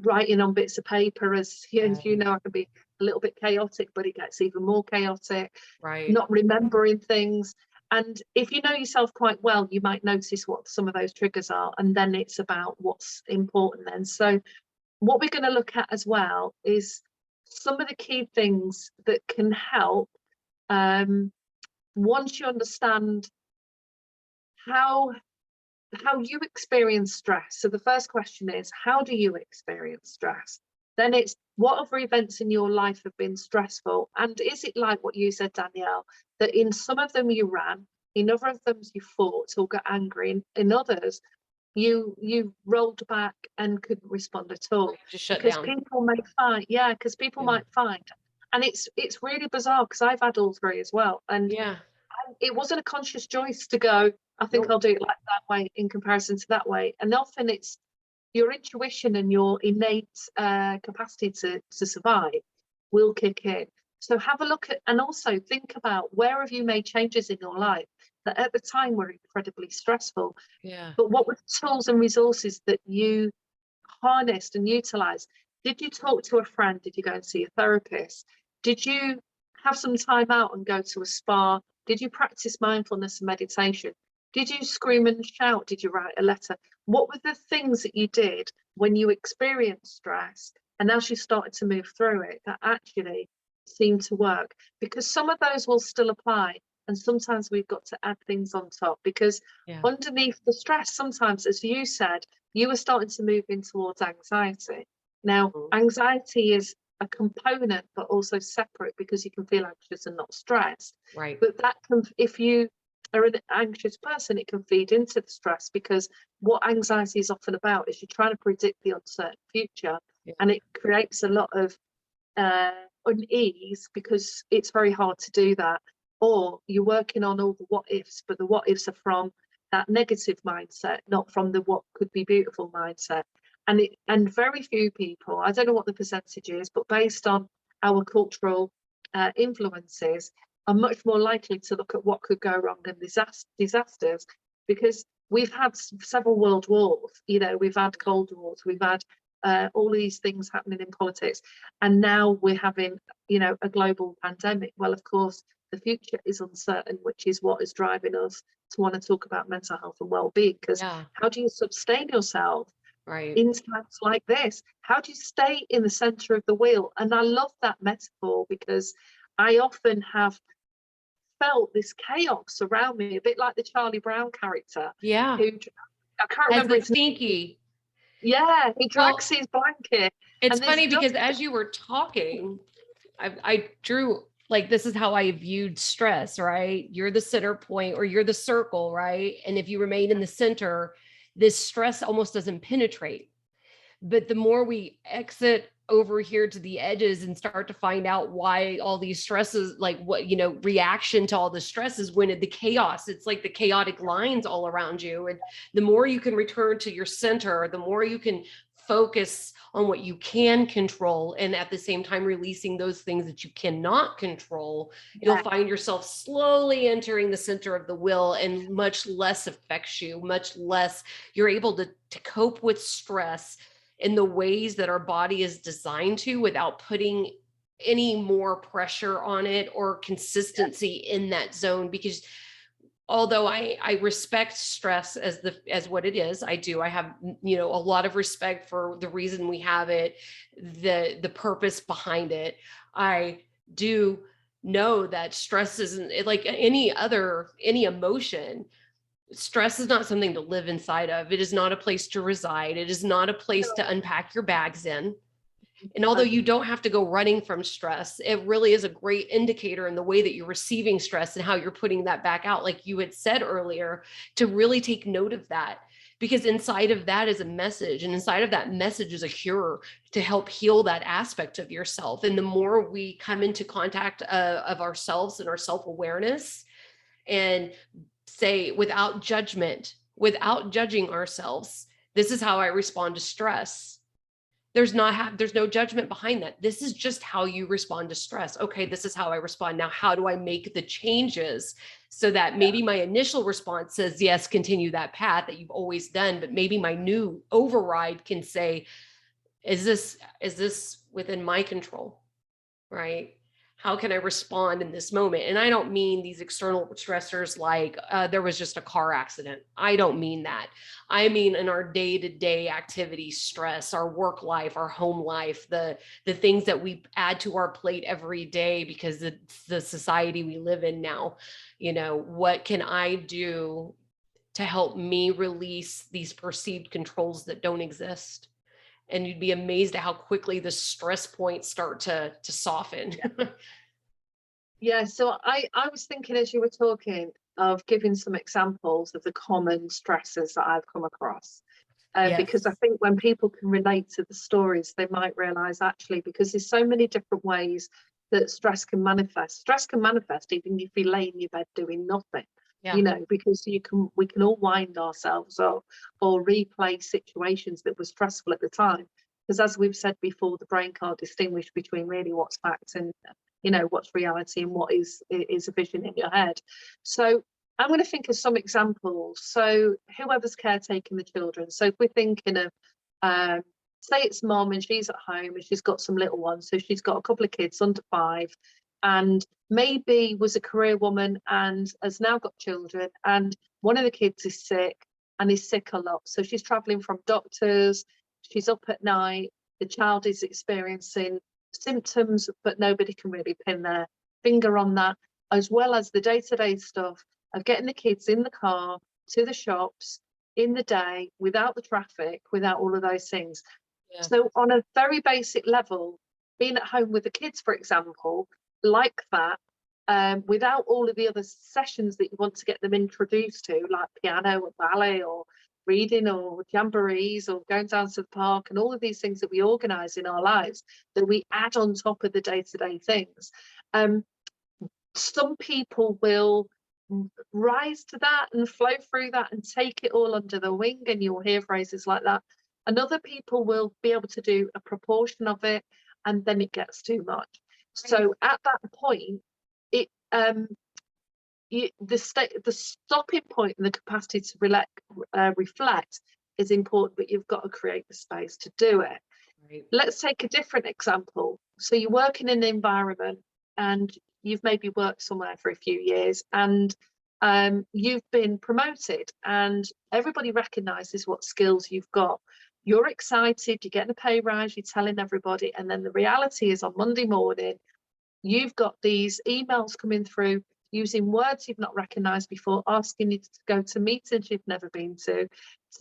writing on bits of paper, as you know, I can be a little bit chaotic, but it gets even more chaotic, Right. not remembering things. And if you know yourself quite well, you might notice what some of those triggers are, and then it's about what's important then. So what we're going to look at as well is some of the key things that can help once you understand how you experience stress. So the first question is, how do you experience stress? Then it's, what other events in your life have been stressful? And is it like what you said, Danielle, that in some of them you ran, in other of them you fought or got angry, in others you rolled back and couldn't respond at all? Just shut Because down. people may find, yeah, because people might find, and it's really bizarre because I've had all three as well, and it wasn't a conscious choice to go, I think I'll do it like that way in comparison to that way. And often it's your intuition and your innate capacity to survive will kick in. So have a look at, and also think about, where have you made changes in your life that at the time were incredibly stressful? Yeah. But what were the tools and resources that you harnessed and utilized? Did you talk to a friend? Did you go and see a therapist? Did you have some time out and go to a spa? Did you practice mindfulness and meditation? Did you scream and shout? Did you write a letter? What were the things that you did when you experienced stress, and as you started to move through it, that actually seemed to work? Because some of those will still apply, and sometimes we've got to add things on top, because underneath the stress, sometimes, as you said, you were starting to move in towards anxiety. Now, anxiety is a component, but also separate, because you can feel anxious and not stressed. Right. But that can, if you are an anxious person, it can feed into the stress, because what anxiety is often about is you're trying to predict the uncertain future, and it creates a lot of unease, because it's very hard to do that. Or you're working on all the what ifs, but the what ifs are from that negative mindset, not from the what could be beautiful mindset. and very few people, I don't know what the percentage is, but based on our cultural influences, are much more likely to look at what could go wrong and disasters, because we've had several world wars, you know, we've had Cold Wars, we've had all these things happening in politics, and now we're having, you know, a global pandemic. Well, of course, the future is uncertain, which is what is driving us to want to talk about mental health and well-being, because Yeah. how do you sustain yourself Right. in times like this? How do you stay in the center of the wheel? And I love that metaphor, because I often have felt this chaos around me, a bit like the Charlie Brown character, Yeah. who, I can't As remember the his name. stinky. Yeah, he Well, drags his blanket, it's and there's funny because dust. as you were talking, I drew, like, this is how I viewed stress, right? You're the center point, or you're the circle, right? And if you remain in the center, this stress almost doesn't penetrate. But the more we exit over here to the edges and start to find out why all these stresses, like what, you know, reaction to all the stresses, when the chaos, it's like the chaotic lines all around you. And the more you can return to your center, the more you can focus on what you can control, and at the same time releasing those things that you cannot control, you'll Yeah, find yourself slowly entering the center of the wheel, and much less affects you, much less you're able to cope with stress in the ways that our body is designed to, without putting any more pressure on it or consistency in that zone. Because although I respect stress as what it is, I have, you know, a lot of respect for the reason we have it, the purpose behind it. I do know that stress isn't like any emotion. Stress is not something to live inside of. It is not a place to reside. It is not a place to unpack your bags in. And although you don't have to go running from stress, it really is a great indicator in the way that you're receiving stress and how you're putting that back out, like you had said earlier, to really take note of that. Because inside of that is a message, and inside of that message is a cure to help heal that aspect of yourself. And the more we come into contact of ourselves and our self-awareness, and say without judgment, without judging ourselves, this is how I respond to stress. There's no judgment behind that. This is just how you respond to stress. Okay, this is how I respond. Now, how do I make the changes so that maybe my initial response says, yes, continue that path that you've always done, but maybe my new override can say, is this within my control? Right? How can I respond in this moment? And I don't mean these external stressors like there was just a car accident. I don't mean that. I mean in our day-to-day activity stress, our work life, our home life, the things that we add to our plate every day because it's the society we live in now. You know, what can I do to help me release these perceived controls that don't exist? And you'd be amazed at how quickly the stress points start to soften. yeah. So I was thinking as you were talking of giving some examples of the common stresses that I've come across. Because I Yes. think when people can relate to the stories, they might realize actually, because there's so many different ways that stress can manifest. Stress can manifest even if you lay in your bed doing nothing, Yeah. you know, because we can all wind ourselves up or replay situations that were stressful at the time. Because as we've said before, the brain can't distinguish between really what's fact and, you know, what's reality and what is a vision in your head. So I'm going to think of some examples. So whoever's caretaking the children. So if we're thinking of, say it's mom and she's at home and she's got some little ones. So she's got a couple of kids under 5 and maybe was a career woman and has now got children. And one of the kids is sick and is sick a lot. So she's traveling from doctors. She's up at night. The child is experiencing symptoms, but nobody can really pin their finger on that, as well as the day-to-day stuff of getting the kids in the car to the shops in the day without the traffic, without all of those things. Yeah. So on a very basic level, being at home with the kids, for example, like that, without all of the other sessions that you want to get them introduced to, like piano or ballet or reading or jamborees or going down to the park and all of these things that we organise in our lives that we add on top of the day-to-day things. Some people will rise to that and flow through that and take it all under the wing, and you'll hear phrases like that. and other people will be able to do a proportion of it, and then it gets too much. So at that point, it the stopping point and the capacity to reflect is important, but you've got to create the space to do it. Right. Let's take a different example. So you work in an environment, and you've maybe worked somewhere for a few years, and you've been promoted, and everybody recognizes what skills you've got. You're excited, you're getting a pay rise, you're telling everybody, and then the reality is on Monday morning, you've got these emails coming through using words you've not recognized before, asking you to go to meetings you've never been to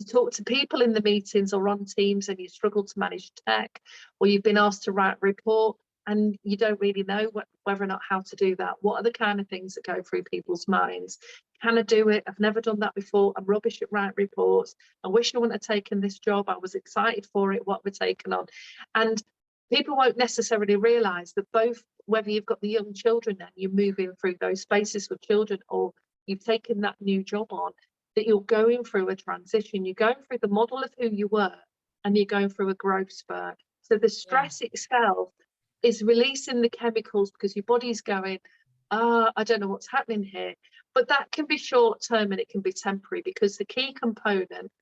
talk to people in the meetings or on Teams, and you struggle to manage tech, or you've been asked to write a report and you don't really know whether or not how to do that. What are the kind of things that go through people's minds? Can I do it? I've never done that before. I'm rubbish at writing reports. I wish I wouldn't have taken this job. I was excited for it. What we're taking on. And people won't necessarily realize that both, whether you've got the young children and you're moving through those spaces with children, or you've taken that new job on, that you're going through a transition. You're going through the model of who you were, and you're going through a growth spurt. So the stress itself is releasing the chemicals because your body's going, I don't know what's happening here. But that can be short term and it can be temporary, because the key component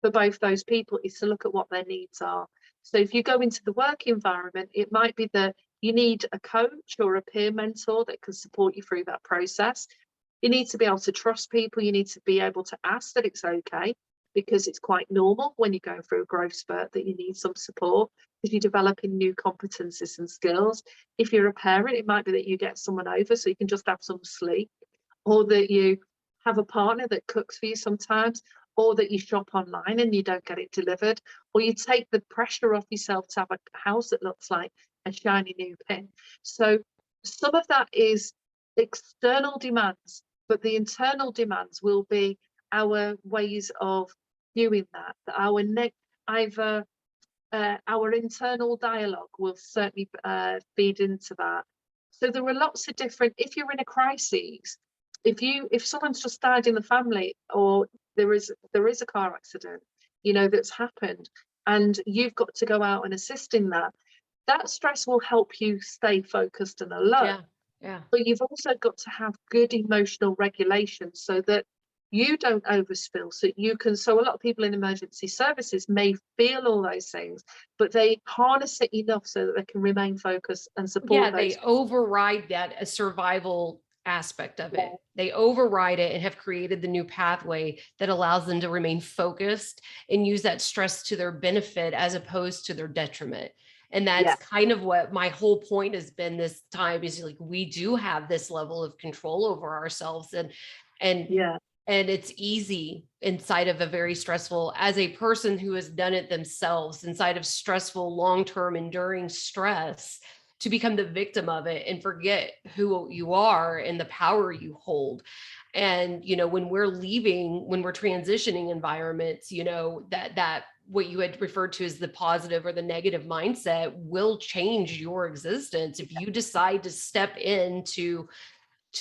for both those people is to look at what their needs are. So if you go into the work environment, it might be that you need a coach or a peer mentor that can support you through that process. You need to be able to trust people. You need to be able to ask that it's okay, because it's quite normal when you're going through a growth spurt that you need some support, because you're developing new competencies and skills. If you're a parent, it might be that you get someone over so you can just have some sleep, or that you have a partner that cooks for you sometimes, or that you shop online and you don't get it delivered, or you take the pressure off yourself to have a house that looks like a shiny new pin. So some of that is external demands, but the internal demands will be our ways of viewing that, our internal dialogue will certainly feed into that. So there are lots of different, if you're in a crisis, if someone's just died in the family, or there is a car accident, that's happened, and you've got to go out and assist in that stress will help you stay focused and alert. Yeah. But you've also got to have good emotional regulation so that you don't overspill, so a lot of people in emergency services may feel all those things, but they harness it enough so that they can remain focused and support They override that a survival aspect of it. They override it and have created the new pathway that allows them to remain focused and use that stress to their benefit as opposed to their detriment. And that's kind of what my whole point has been this time, is like, we do have this level of control over ourselves, and it's easy inside of a very stressful, as a person who has done it themselves, inside of stressful, long-term enduring stress, to become the victim of it and forget who you are and the power you hold. And, when we're transitioning environments, that what you had referred to as the positive or the negative mindset will change your existence. If you decide to step into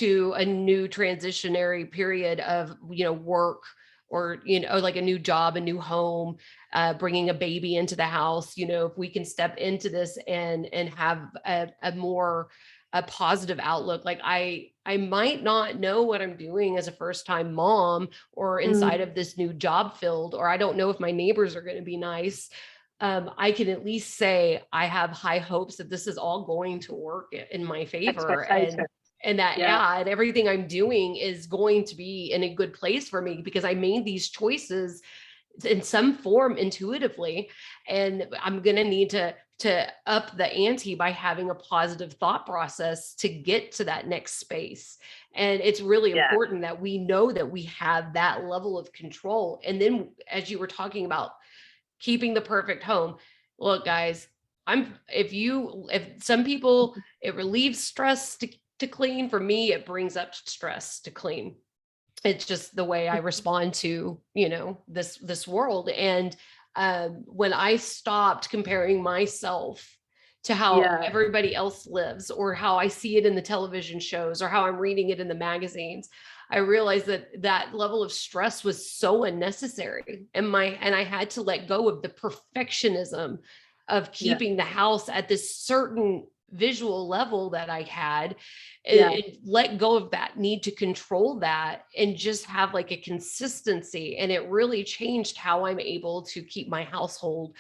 a new transitionary period of, work, or, like a new job, a new home, bringing a baby into the house, if we can step into this and have a more positive outlook. Like I might not know what I'm doing as a first-time mom, or inside of this new job field, or I don't know if my neighbors are going to be nice. I can at least say I have high hopes that this is all going to work in my favor, and that and everything I'm doing is going to be in a good place for me, because I made these choices in some form intuitively, and I'm going to need to up the ante by having a positive thought process to get to that next space. And it's really important that we know that we have that level of control. And then, as you were talking about keeping the perfect home, look, guys, if some people, it relieves stress to clean. For me, it brings up stress to clean. It's just the way I respond to, this world. And when I stopped comparing myself to how Yeah. everybody else lives, or how I see it in the television shows, or how I'm reading it in the magazines. I realized that that level of stress was so unnecessary. And I had to let go of the perfectionism of Yeah. keeping the house at this certain visual level that I had, Yeah. and let go of that need to control that and just have like a consistency. And it really changed how I'm able to keep my household,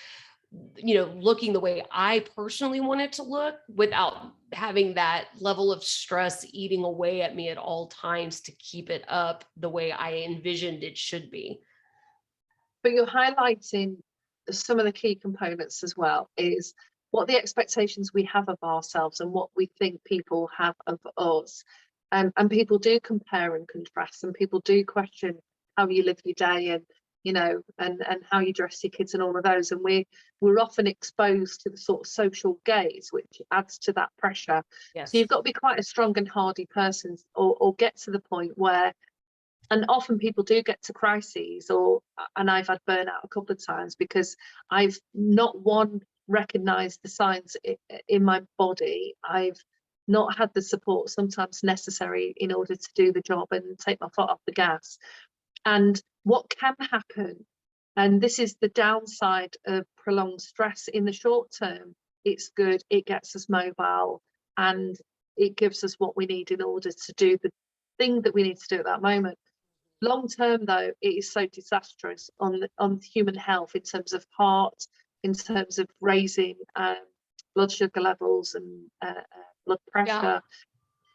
looking the way I personally want it to look, without having that level of stress eating away at me at all times to keep it up the way I envisioned it should be. But you're highlighting some of the key components as well, is what the expectations we have of ourselves and what we think people have of us. And people do compare and contrast, and people do question how you live your day, and and how you dress your kids and all of those. And we're often exposed to the sort of social gaze, which adds to that pressure. So you've Yes. got to be quite a strong and hardy person, or get to the point where, and often people do get to crises, and I've had burnout a couple of times because I've not recognized the signs in my body. I've not had the support sometimes necessary in order to do the job and take my foot off the gas. And what can happen, and this is the downside of prolonged stress: in the short term, it's good, it gets us mobile, and it gives us what we need in order to do the thing that we need to do at that moment. Long term, though, it is so disastrous on human health, in terms of heart, in terms of raising blood sugar levels and blood Yeah. pressure,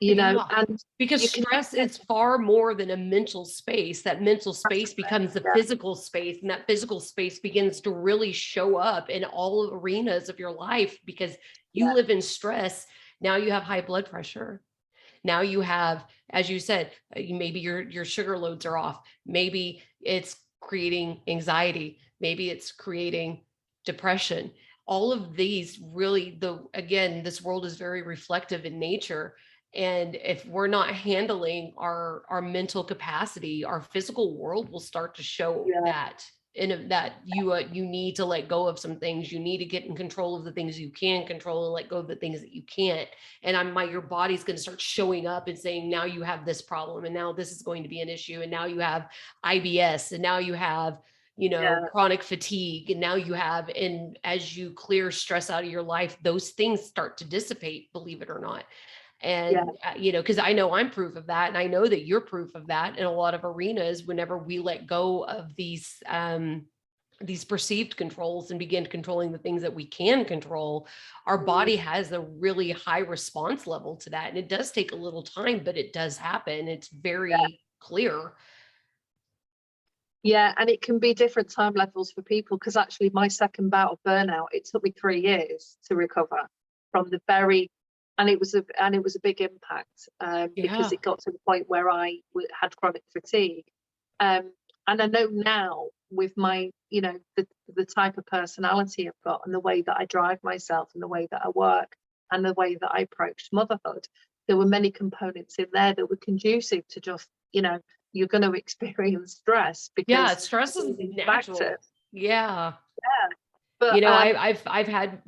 Yeah. and Because you can stress get, is far more than a mental space. That mental space becomes the yeah, physical space, and that physical space begins to really show up in all arenas of your life, because you yeah, live in stress. Now you have high blood pressure. Now you have, as you said, maybe your sugar loads are off. Maybe it's creating anxiety. Maybe it's creating depression. All of these really, again, this world is very reflective in nature. And if we're not handling our mental capacity, our physical world will start to show yeah, that, that you need to let go of some things. You need to get in control of the things you can control, and let go of the things that you can't. And your body's going to start showing up and saying, now you have this problem, and now this is going to be an issue, and now you have IBS, and now you have yeah, chronic fatigue, and now you have, and as you clear stress out of your life, those things start to dissipate, believe it or not. yeah, And because I know I'm proof of that, and I know that you're proof of that in a lot of arenas. Whenever we let go of these perceived controls and begin controlling the things that we can control, our body has a really high response level to that. And it does take a little time, but it does happen. It's yeah. very clear. Yeah, and it can be different time levels for people, because actually my second bout of burnout, it took me 3 years to recover from the very, and it was a big impact, because Yeah. it got to the point where I had chronic fatigue, um, and I know now, with my, the type of personality I've got, and the way that I drive myself, and the way that I work, and the way that I approached motherhood, there were many components in there that were conducive to just, you're going to experience stress Yeah. because Stress all is these natural. factors. Yeah. Yeah, but I've had,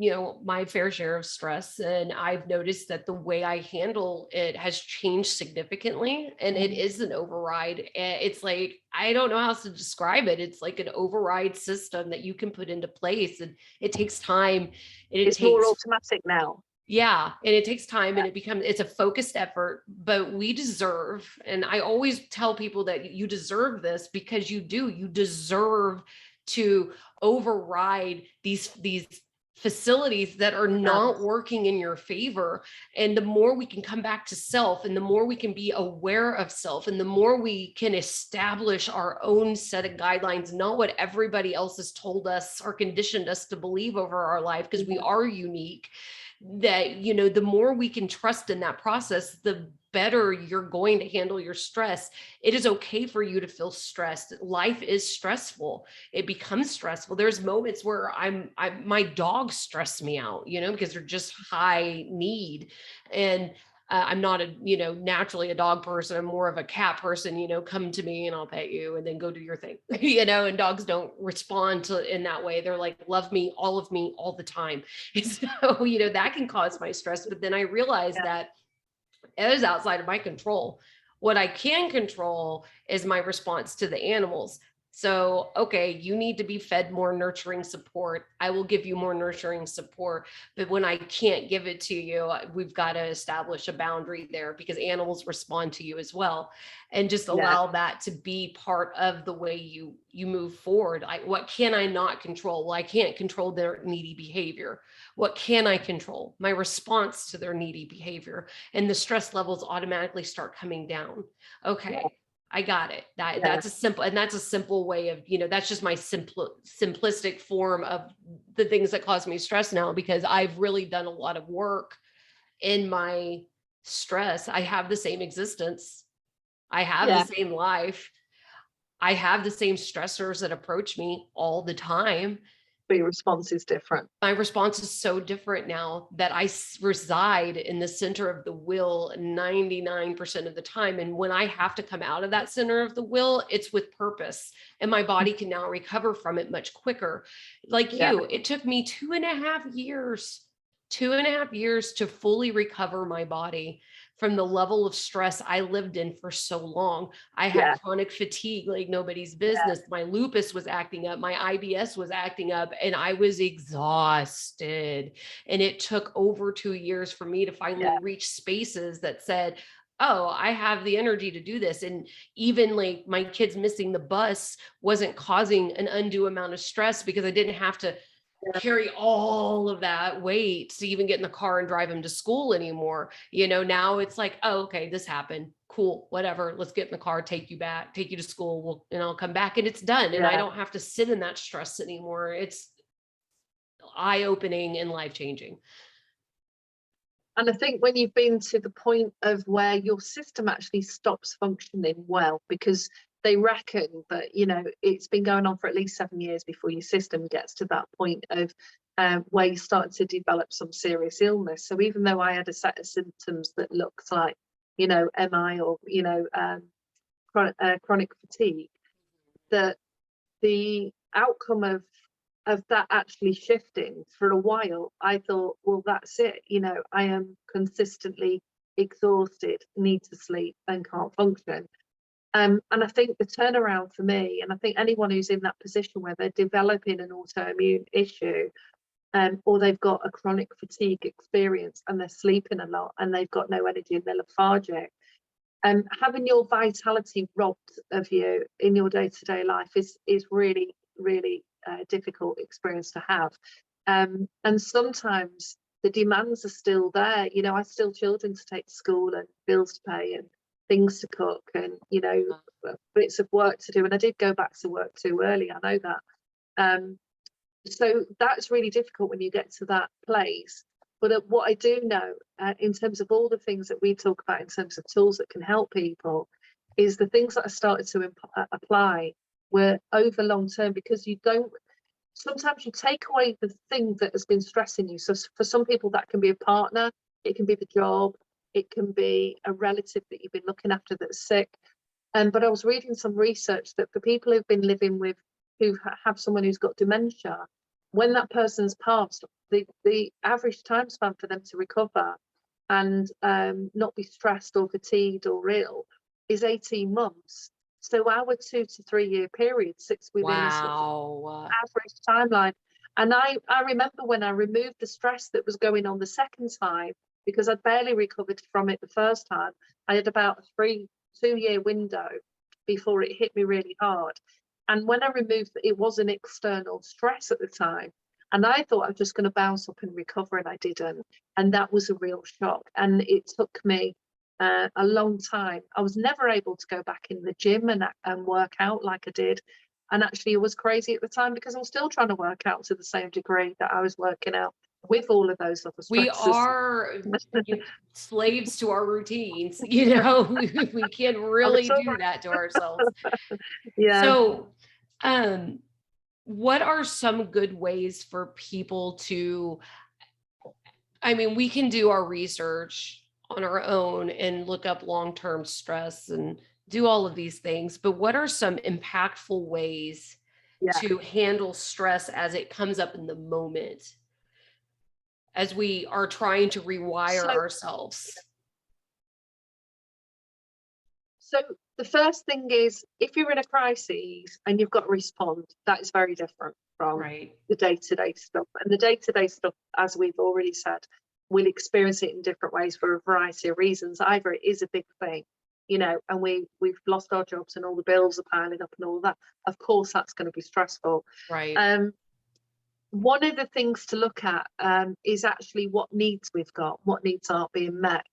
my fair share of stress, and I've noticed that the way I handle it has changed significantly, and it is an override. It's like, I don't know how else to describe it. It's like an override system that you can put into place, and it takes time, and it it's more takes, automatic now. yeah, and it takes time, and it's a focused effort, but we deserve, and I always tell people that you deserve this, because you deserve to override these facilities that are Yeah, not working in your favor. And the more we can come back to self, and the more we can be aware of self, and the more we can establish our own set of guidelines, not what everybody else has told us or conditioned us to believe over our life, because we are unique, that the more we can trust in that process, the better you're going to handle your stress. It is okay for you to feel stressed. Life is stressful. It becomes stressful. There's moments where my dogs stress me out, because they're just high need. And I'm not naturally a dog person. I'm more of a cat person, come to me and I'll pet you and then go do your thing, and dogs don't respond to in that way. They're like, love me, all the time. And so, that can cause my stress. But then I realized that it is outside of my control. What I can control is my response to the animals. So, okay, you need to be fed more nurturing support. I will give you more nurturing support. But when I can't give it to you, we've got to establish a boundary there, because animals respond to you as well. And just allow that to be part of the way you move forward. What can I not control? Well, I can't control their needy behavior. What can I control? My response to their needy behavior. And the stress levels automatically start coming down. Okay. I got it. That's a simple way of, that's just my simplistic form of the things that cause me stress now, because I've really done a lot of work in my stress. I have the same existence. I have the same life. I have the same stressors that approach me all the time. But your response is different. My response is so different now that I reside in the center of the will 99% of the time. And when I have to come out of that center of the will, it's with purpose. And my body can now recover from it much quicker. Like you, it took me 2.5 years to fully recover my body from the level of stress I lived in for so long. I had chronic fatigue like nobody's business. My lupus was acting up. My IBS was acting up, and I was exhausted. And it took over 2 years for me to finally reach spaces that said, oh, I have the energy to do this. And even like my kids missing the bus wasn't causing an undue amount of stress, because I didn't have to carry all of that weight to even get in the car and drive him to school anymore. Now it's like, oh, okay, this happened. Cool. Whatever. Let's get in the car, take you to school. And I'll come back and it's done. And I don't have to sit in that stress anymore. It's eye-opening and life-changing. And I think when you've been to the point of where your system actually stops functioning well, because they reckon that, it's been going on for at least 7 years before your system gets to that point of where you start to develop some serious illness. So even though I had a set of symptoms that looked like, MI or, chronic fatigue, that the outcome of that actually shifting for a while, I thought, well, that's it. I am consistently exhausted, need to sleep and can't function. And I think the turnaround for me, and I think anyone who's in that position where they're developing an autoimmune issue, or they've got a chronic fatigue experience and they're sleeping a lot and they've got no energy and they're lethargic, having your vitality robbed of you in your day-to-day life is really, really difficult experience to have. And sometimes the demands are still there. I still have children to take to school and bills to pay and things to cook and bits of work to do, and I did go back to work too early, I know that. So that's really difficult when you get to that place. But what I do know, in terms of all the things that we talk about in terms of tools that can help people, is the things that I started to apply were over long term, because sometimes you take away the thing that has been stressing you. So for some people that can be a partner, it can be the job, it can be a relative that you've been looking after that's sick. But I was reading some research that for people who've been living with, who have someone who's got dementia, when that person's passed, the average time span for them to recover and not be stressed or fatigued or ill is 18 months. So our 2 to 3 year period sits within a sort of average timeline. And I remember when I removed the stress that was going on the second time, because I'd barely recovered from it the first time. I had about a 2-year window before it hit me really hard. And when I removed it, was an external stress at the time. And I thought I was just going to bounce up and recover, and I didn't. And that was a real shock. And it took me a long time. I was never able to go back in the gym and work out like I did. And actually, it was crazy at the time, because I was still trying to work out to the same degree that I was working out with all of those other stresses. We are slaves to our routines, we can't really do that to ourselves. So, what are some good ways for people to, we can do our research on our own and look up long-term stress and do all of these things. But what are some impactful ways Yeah. to handle stress as it comes up in the moment, as we are trying to rewire So, ourselves? so the first thing is, if you're in a crisis and you've got to respond, that is very different from Right. the day-to-day stuff. And the day-to-day stuff, as we've already said, we'll experience it in different ways for a variety of reasons. Either it is a big thing, and we've lost our jobs and all the bills are piling up and all that. Of course, that's going to be stressful. Right. One of the things to look at is actually what needs we've got, what needs aren't being met.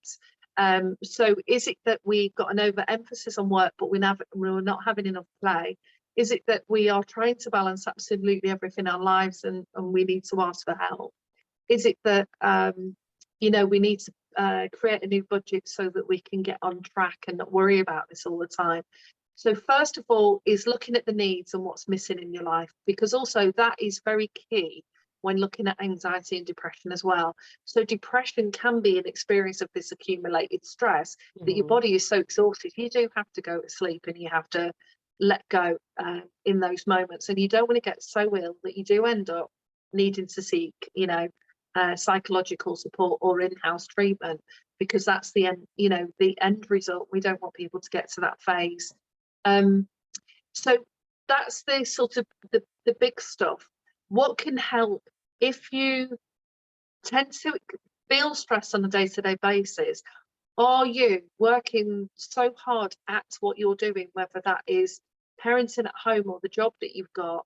So is it that we've got an overemphasis on work, but we're not having enough play? Is it that we are trying to balance absolutely everything in our lives and we need to ask for help? Is it that, we need to create a new budget so that we can get on track and not worry about this all the time? So first of all is looking at the needs and what's missing in your life, because also that is very key when looking at anxiety and depression as well. So depression can be an experience of this accumulated stress that your Mhm. body is so exhausted. You do have to go to sleep and you have to let go in those moments. And you don't want to get so ill that you do end up needing to seek, psychological support or in-house treatment, because that's the end, the end result. We don't want people to get to that phase. So that's the sort of the big stuff. What can help if you tend to feel stress on a day-to-day basis? Are you working so hard at what you're doing, whether that is parenting at home or the job that you've got?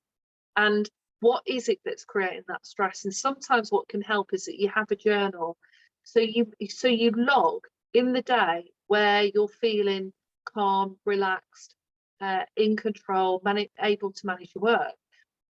And what is it that's creating that stress? And sometimes what can help is that you have a journal. So you log in the day where you're feeling calm, relaxed, in control, able to manage your work.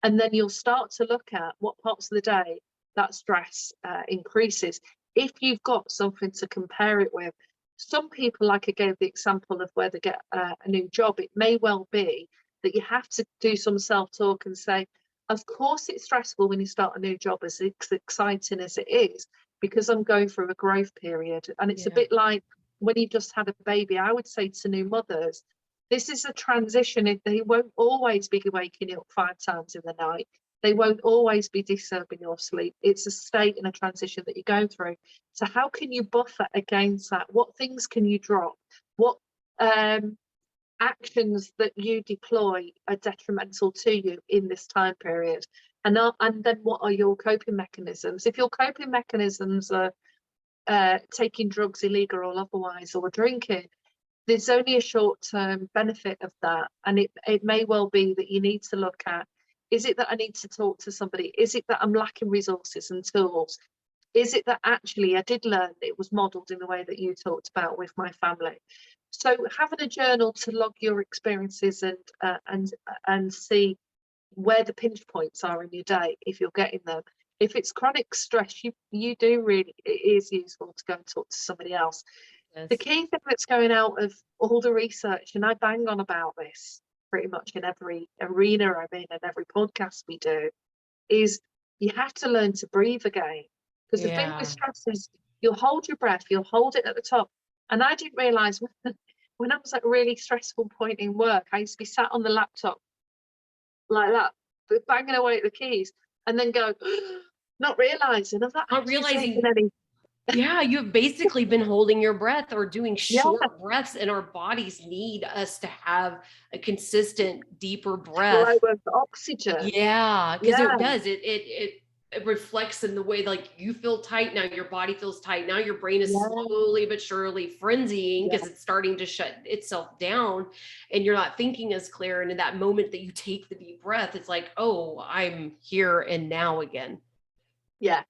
And then you'll start to look at what parts of the day that stress increases. If you've got something to compare it with, some people, like I gave the example of where they get a new job, it may well be that you have to do some self-talk and say, of course it's stressful when you start a new job, as exciting as it is, because I'm going through a growth period. And it's a Yeah. bit like when you just had a baby. I would say to new mothers, this is a transition. They won't always be waking up 5 times in the night. They won't always be disturbing your sleep. It's a state and a transition that you're going through. So how can you buffer against that? What things can you drop? What actions that you deploy are detrimental to you in this time period? And then what are your coping mechanisms? If your coping mechanisms are taking drugs, illegal or otherwise, or drinking, there's only a short-term benefit of that. And it may well be that you need to look at, is it that I need to talk to somebody? Is it that I'm lacking resources and tools? Is it that actually I did learn that it was modelled in the way that you talked about with my family? So having a journal to log your experiences and see where the pinch points are in your day, if you're getting them. If it's chronic stress, you do really, it is useful to go and talk to somebody else. The Yes. key thing that's going out of all the research, and I bang on about this pretty much in every arena I'm in and every podcast we do, is you have to learn to breathe again. Because the thing with Yeah. stress is you'll hold your breath, you'll hold it at the top. And I didn't realise when I was at a really stressful point in work, I used to be sat on the laptop like that, banging away at the keys, and then go, not realising I'm not Not actually taking realizing, any. yeah, you've basically been holding your breath or doing Yeah, short breaths, and our bodies need us to have a consistent, deeper flow breath. of oxygen. Yeah, because Yeah, it does. It reflects in the way, like, you feel tight now, your body feels tight. Now your brain is yeah, slowly but surely frenzying yeah, because it's starting to shut itself down and you're not thinking as clear. And in that moment that you take the deep breath, it's like, oh, I'm here and now again. yeah.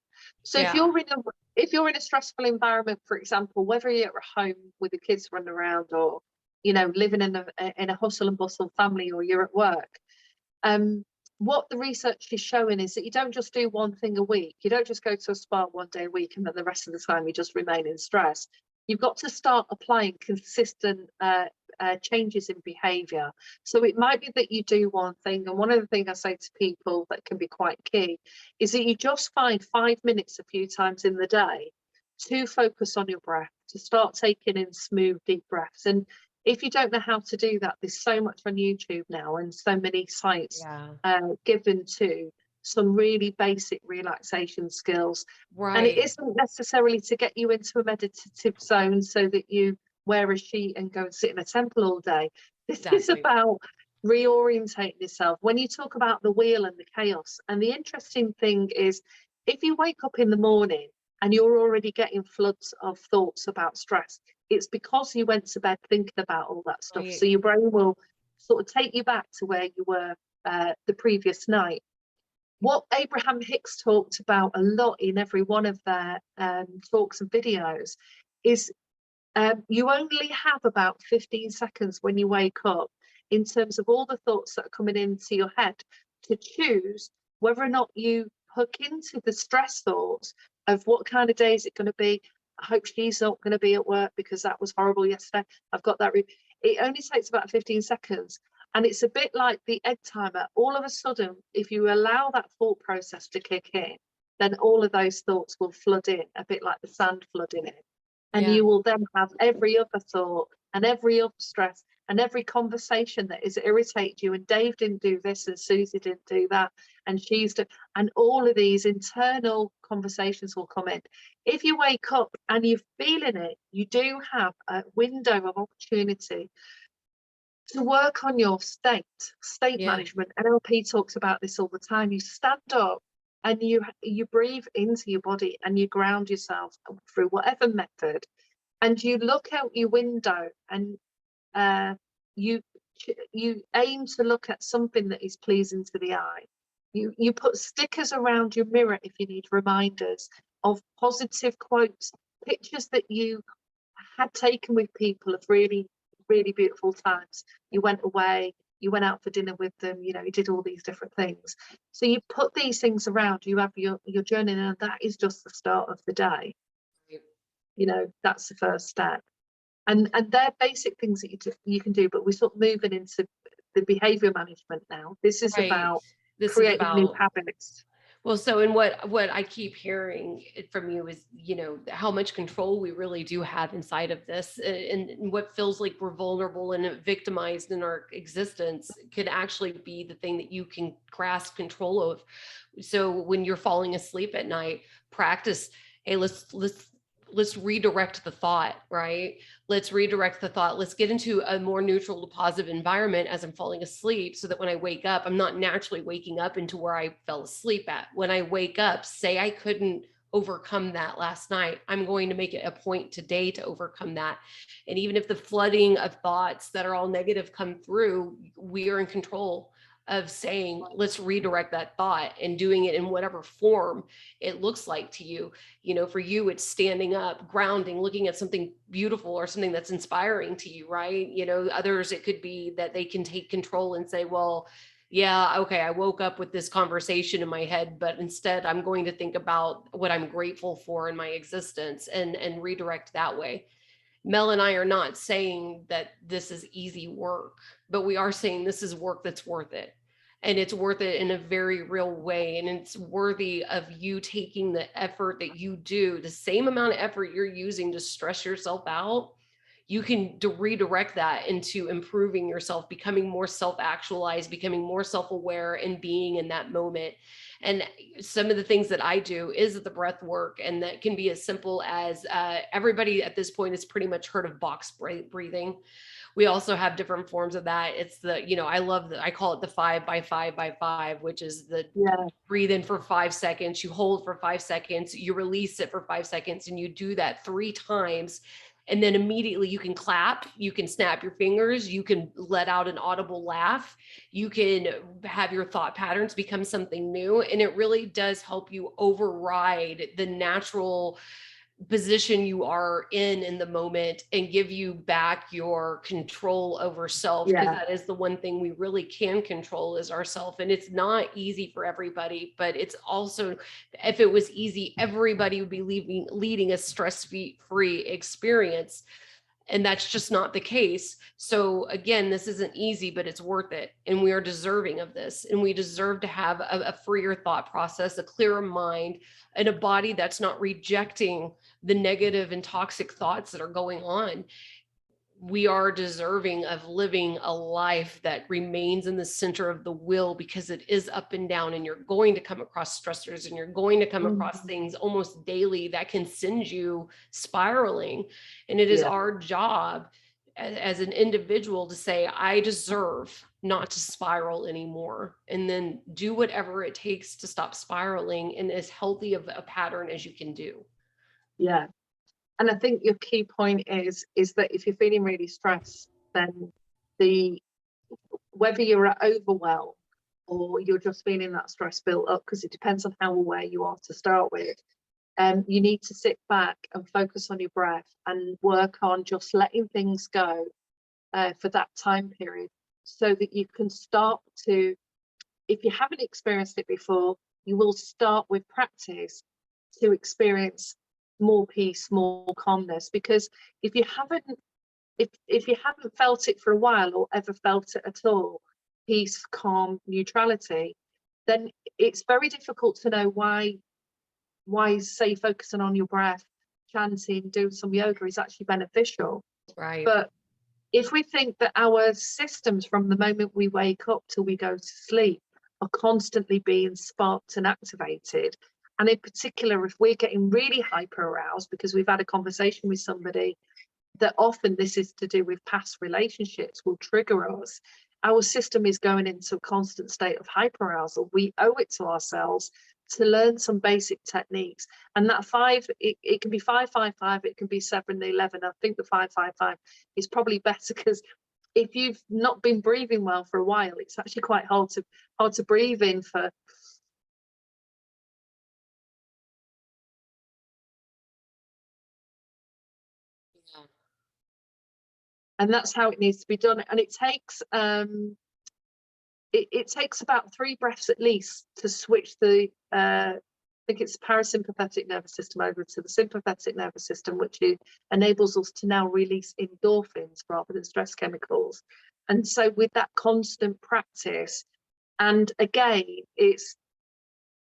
So Yeah. if you're in a stressful environment, for example, whether you're at home with the kids running around, or living in a hustle and bustle family, or you're at work, um, what the research is showing is that you don't just do one thing a week. You don't just go to a spa one day a week and then the rest of the time you just remain in stress. You've got to start applying consistent changes in behaviour. So it might be that you do one thing, and one of the things I say to people that can be quite key is that you just find 5 minutes a few times in the day to focus on your breath. to start taking in smooth, deep breaths. And if you don't know how to do that, there's so much on YouTube now and so many sites Yeah. given to some really basic relaxation skills. And it Right. isn't necessarily to get you into a meditative zone so that you wear a sheet and go and sit in a temple all day. This is Exactly. about reorientating yourself. When you talk about the wheel and the chaos, and the interesting thing is, if you wake up in the morning and you're already getting floods of thoughts about stress, it's because you went to bed thinking about all that stuff. Right. So your brain will sort of take you back to where you were the previous night. What Abraham Hicks talked about a lot in every one of their talks and videos is you only have about 15 seconds when you wake up in terms of all the thoughts that are coming into your head to choose whether or not you hook into the stress thoughts of what kind of day is it going to be. I hope she's not going to be at work because that was horrible yesterday. I've got that. It only takes about 15 seconds. And it's a bit like the egg timer. All of a sudden, if you allow that thought process to kick in, then all of those thoughts will flood in, a bit like the sand flooding in. And Yeah. you will then have every other thought and every other stress and every conversation that is irritated you. And Dave didn't do this, and Susie didn't do that, and and all of these internal conversations will come in. If you wake up and you're feeling it, you do have a window of opportunity to work on your state Yeah. management. NLP talks about this all the time. You stand up and you breathe into your body and you ground yourself through whatever method, and you look out your window and you aim to look at something that is pleasing to the eye. You put stickers around your mirror if you need reminders of positive quotes, pictures that you had taken with people of really, really beautiful times. You went away, you went out for dinner with them, you did all these different things. So you put these things around, you have your journey, and that is just the start of the day. That's the first step. And they're basic things that you can do, but we're sort of moving into the behavior management now. This is Right. about This is creating new about, habits. well, so, and what I keep hearing from you is, how much control we really do have inside of this, and what feels like we're vulnerable and victimized in our existence could actually be the thing that you can grasp control of. So when you're falling asleep at night, practice, hey, let's redirect the thought, right? Let's redirect the thought. Let's get into a more neutral to positive environment as I'm falling asleep, so that when I wake up, I'm not naturally waking up into where I fell asleep at. When I wake up, say I couldn't overcome that last night, I'm going to make it a point today to overcome that. And even if the flooding of thoughts that are all negative come through, we are in control of saying, let's redirect that thought, and doing it in whatever form it looks like to you. For you, it's standing up, grounding, looking at something beautiful or something that's inspiring to you, right? Others, it could be that they can take control and say, well, yeah, okay, I woke up with this conversation in my head, but instead I'm going to think about what I'm grateful for in my existence, and redirect that way. Mel and I are not saying that this is easy work, but we are saying this is work that's worth it. And it's worth it in a very real way. And it's worthy of you taking the effort that you do, the same amount of effort you're using to stress yourself out. You can redirect that into improving yourself, becoming more self-actualized, becoming more self-aware, and being in that moment. And some of the things that I do is the breath work, and that can be as simple as everybody at this point has pretty much heard of box breathing. We also have different forms of that. It's I call it the 5 by 5 by 5, which is the Yeah. breathe in for 5 seconds, you hold for 5 seconds, you release it for 5 seconds, and you do that 3 times. And then immediately you can clap, you can snap your fingers, you can let out an audible laugh, you can have your thought patterns become something new. And it really does help you override the natural position you are in the moment, and give you back your control over self, because Yeah. that is the one thing we really can control, is ourself. And it's not easy for everybody, but it's also, if it was easy, everybody would be leading a stress-free experience. And that's just not the case. So again, this isn't easy, but it's worth it. And we are deserving of this. And we deserve to have a freer thought process, a clearer mind, and a body that's not rejecting the negative and toxic thoughts that are going on. We are deserving of living a life that remains in the center of the will, because it is up and down, and you're going to come across stressors, and you're going to come across things almost daily that can send you spiraling. And it is our job as an individual to say, I deserve not to spiral anymore, and then do whatever it takes to stop spiraling in as healthy of a pattern as you can do. Yeah. And I think your key point is that if you're feeling really stressed, then whether you're at overwhelm or you're just feeling that stress built up, because it depends on how aware you are to start with, you need to sit back and focus on your breath and work on just letting things go for that time period, so that you can start to, if you haven't experienced it before, you will start with practice to experience more peace, more calmness. Because if you haven't felt it for a while, or ever felt it at all, peace, calm, neutrality, then it's very difficult to know why say focusing on your breath, chanting, doing some yoga is actually beneficial. Right. But if we think that our systems from the moment we wake up till we go to sleep are constantly being sparked and activated, and in particular, if we're getting really hyper aroused because we've had a conversation with somebody that often this is to do with past relationships will trigger us, our system is going into a constant state of hyperarousal. We owe it to ourselves to learn some basic techniques. And that it can be 5-5-5, it can be 7-11. I think the 5-5-5 is probably better, because if you've not been breathing well for a while, it's actually quite hard to breathe in for and that's how it needs to be done. And it takes it takes about 3 breaths at least to switch the I think it's parasympathetic nervous system over to the sympathetic nervous system, which enables us to now release endorphins rather than stress chemicals. And so with that constant practice, and again, it's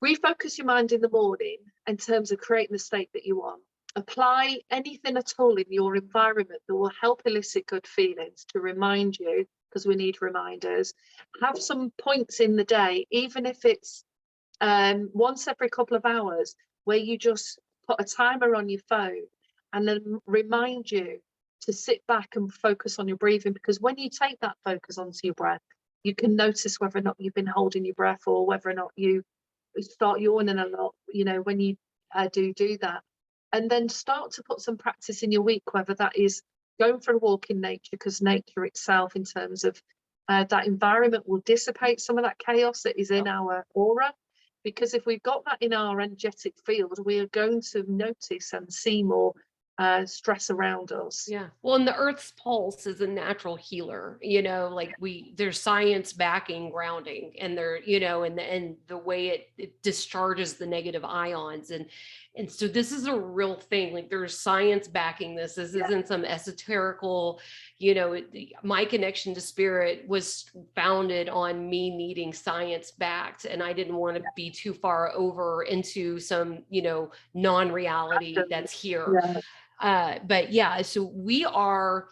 refocus your mind in the morning in terms of creating the state that you want. Apply anything at all in your environment that will help elicit good feelings to remind you, because we need reminders. Have some points in the day, even if it's once every couple of hours, where you just put a timer on your phone and then remind you to sit back and focus on your breathing. Because when you take that focus onto your breath, you can notice whether or not you've been holding your breath, or whether or not you start yawning a lot, when you do that. And then start to put some practice in your week, whether that is going for a walk in nature, because nature itself, in terms of that environment, will dissipate some of that chaos that is in our aura. Because if we've got that in our energetic field, we are going to notice and see more stress around us. Yeah. Well, and the Earth's pulse is a natural healer, like there's science backing grounding, and and the way it discharges the negative ions. And so this is a real thing. Like, there's science backing this. This isn't some esoterical, my connection to spirit was founded on me needing science backed. And I didn't want to be too far over into some, non-reality that's here. But yeah, so we are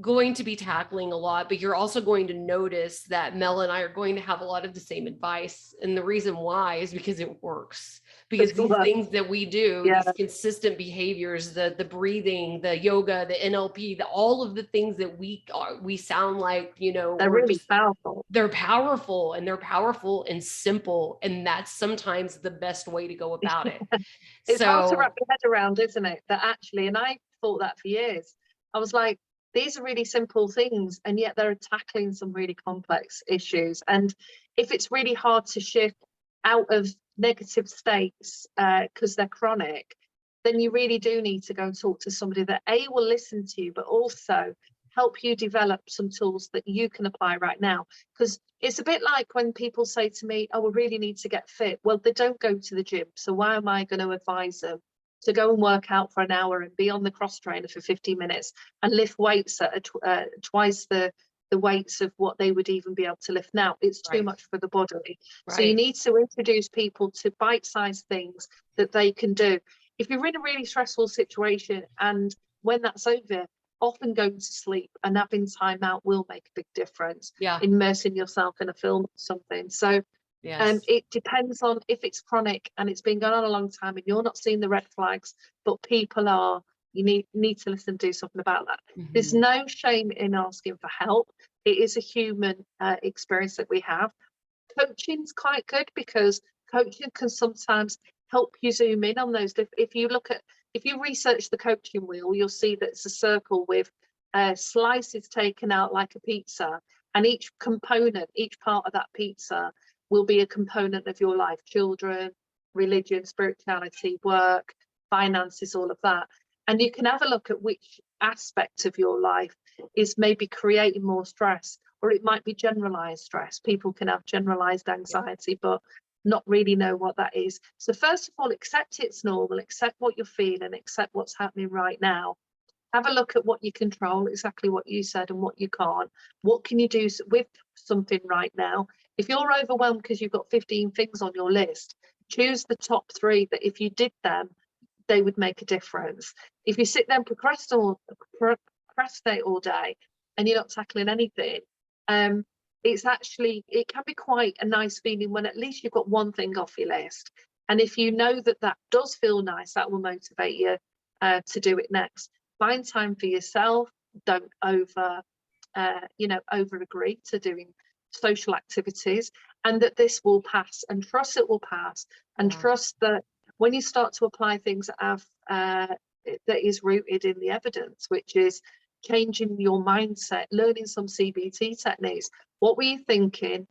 going to be tackling a lot, but you're also going to notice that Mel and I are going to have a lot of the same advice. And the reason why is because it works. Because these things that we do, these consistent behaviors, the breathing, the yoga, the NLP, all of the things that we sound like, they're really powerful. They're powerful, and they're powerful and simple. And that's sometimes the best way to go about it. It's hard to wrap your head around, isn't it? That actually, and I thought that for years. I was like, these are really simple things, and yet they're tackling some really complex issues. And if it's really hard to shift out of negative states because they're chronic, then you really do need to go and talk to somebody that will listen to you, but also help you develop some tools that you can apply right now. Because it's a bit like when people say to me, oh, we really need to get fit. Well, they don't go to the gym, so why am I going to advise them to go and work out for an hour and be on the cross trainer for 50 minutes and lift weights at twice the weights of what they would even be able to lift now. It's too much for the body. So you need to introduce people to bite-sized things that they can do. If you're in a really stressful situation, and when that's over, often going to sleep and having time out will make a big difference. Immersing yourself in a film or something. So it depends on if it's chronic and it's been going on a long time and you're not seeing the red flags, but people are. You need to listen and do something about that. There's no shame in asking for help. It is a human experience that we have. Coaching's quite good because coaching can sometimes help you zoom in on those. If you research the coaching wheel, you'll see that it's a circle with slices taken out like a pizza, and each component, each part of that pizza will be a component of your life: children, religion, spirituality, work, finances, all of that. And you can have a look at which aspect of your life is maybe creating more stress, or it might be generalized stress. People can have generalized anxiety, but not really know what that is. So first of all, accept it's normal, accept what you're feeling, accept what's happening right now. Have a look at what you control, exactly what you said, and what you can't. What can you do with something right now? If you're overwhelmed because you've got 15 things on your list, choose the top 3 that if you did them, they would make a difference. If you sit there and procrastinate all day and you're not tackling anything, it can be quite a nice feeling when at least you've got one thing off your list. And if you know that does feel nice, that will motivate you to do it next. Find time for yourself. Don't over agree to doing social activities, and that this will pass, and trust it will pass, and trust that when you start to apply things that have that is rooted in the evidence, which is changing your mindset, learning some CBT techniques. What were you thinking?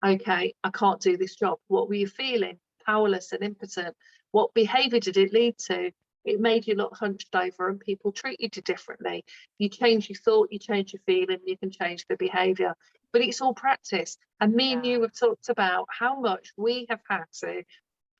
Okay, I can't do this job. What were you feeling? Powerless and impotent. What behavior did it lead to? It made you look hunched over and people treated you differently. You change your thought, you change your feeling, you can change the behavior. But it's all practice. And me and you have talked about how much we have had to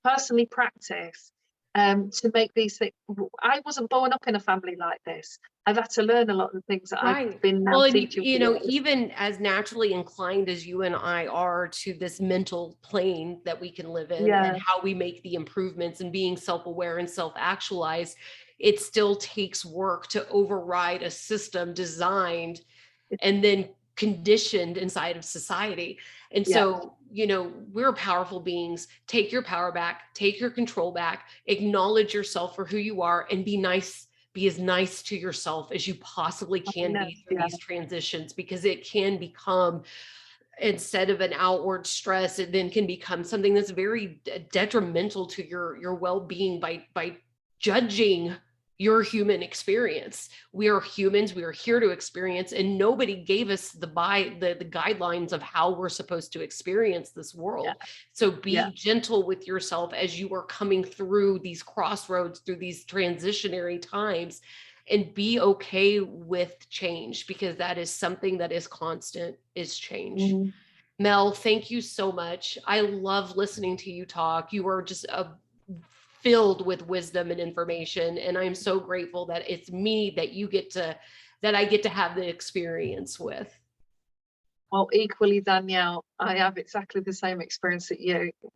personally practice to make these things. I wasn't born up in a family like this. I've had to learn a lot of the things that I've been now teaching. Even as naturally inclined as you and I are to this mental plane that we can live in, and how we make the improvements and being self-aware and self-actualized, it still takes work to override a system designed and then conditioned inside of society. And so, we're powerful beings. Take your power back, take your control back, acknowledge yourself for who you are, and be as nice to yourself as you possibly can be through these transitions, because it can become, instead of an outward stress, it then can become something that's very detrimental to your well-being by judging your human experience. We are humans. We are here to experience, and nobody gave us the guidelines of how we're supposed to experience this world. So be gentle with yourself as you are coming through these crossroads, through these transitionary times, and be okay with change, because that is something that is constant, is change. Mel, thank you so much. I love listening to you talk. You are just filled with wisdom and information, and I'm so grateful that it's me that I get to have the experience with. Well, equally, Danielle, I have exactly the same experience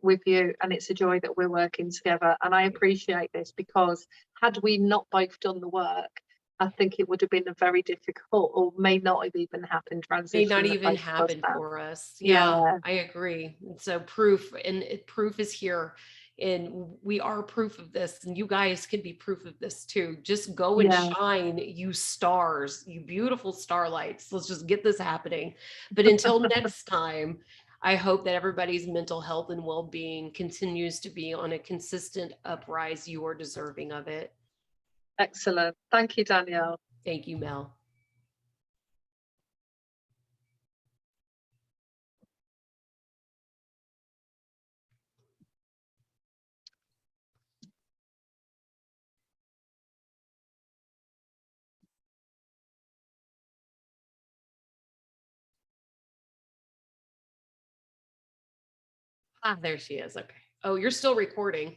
with you, and it's a joy that we're working together. And I appreciate this, because had we not both done the work, I think it would have been a very difficult, or may not have even happened, transition. May not even happen for us. Yeah, I agree. So proof is here. And we are proof of this, and you guys can be proof of this too. Just go and shine, you stars, you beautiful starlights. Let's just get this happening. But until next time, I hope that everybody's mental health and well-being continues to be on a consistent uprise. You are deserving of it. Excellent. Thank you, Danielle. Thank you, Mel. There she is. Okay. Oh, you're still recording.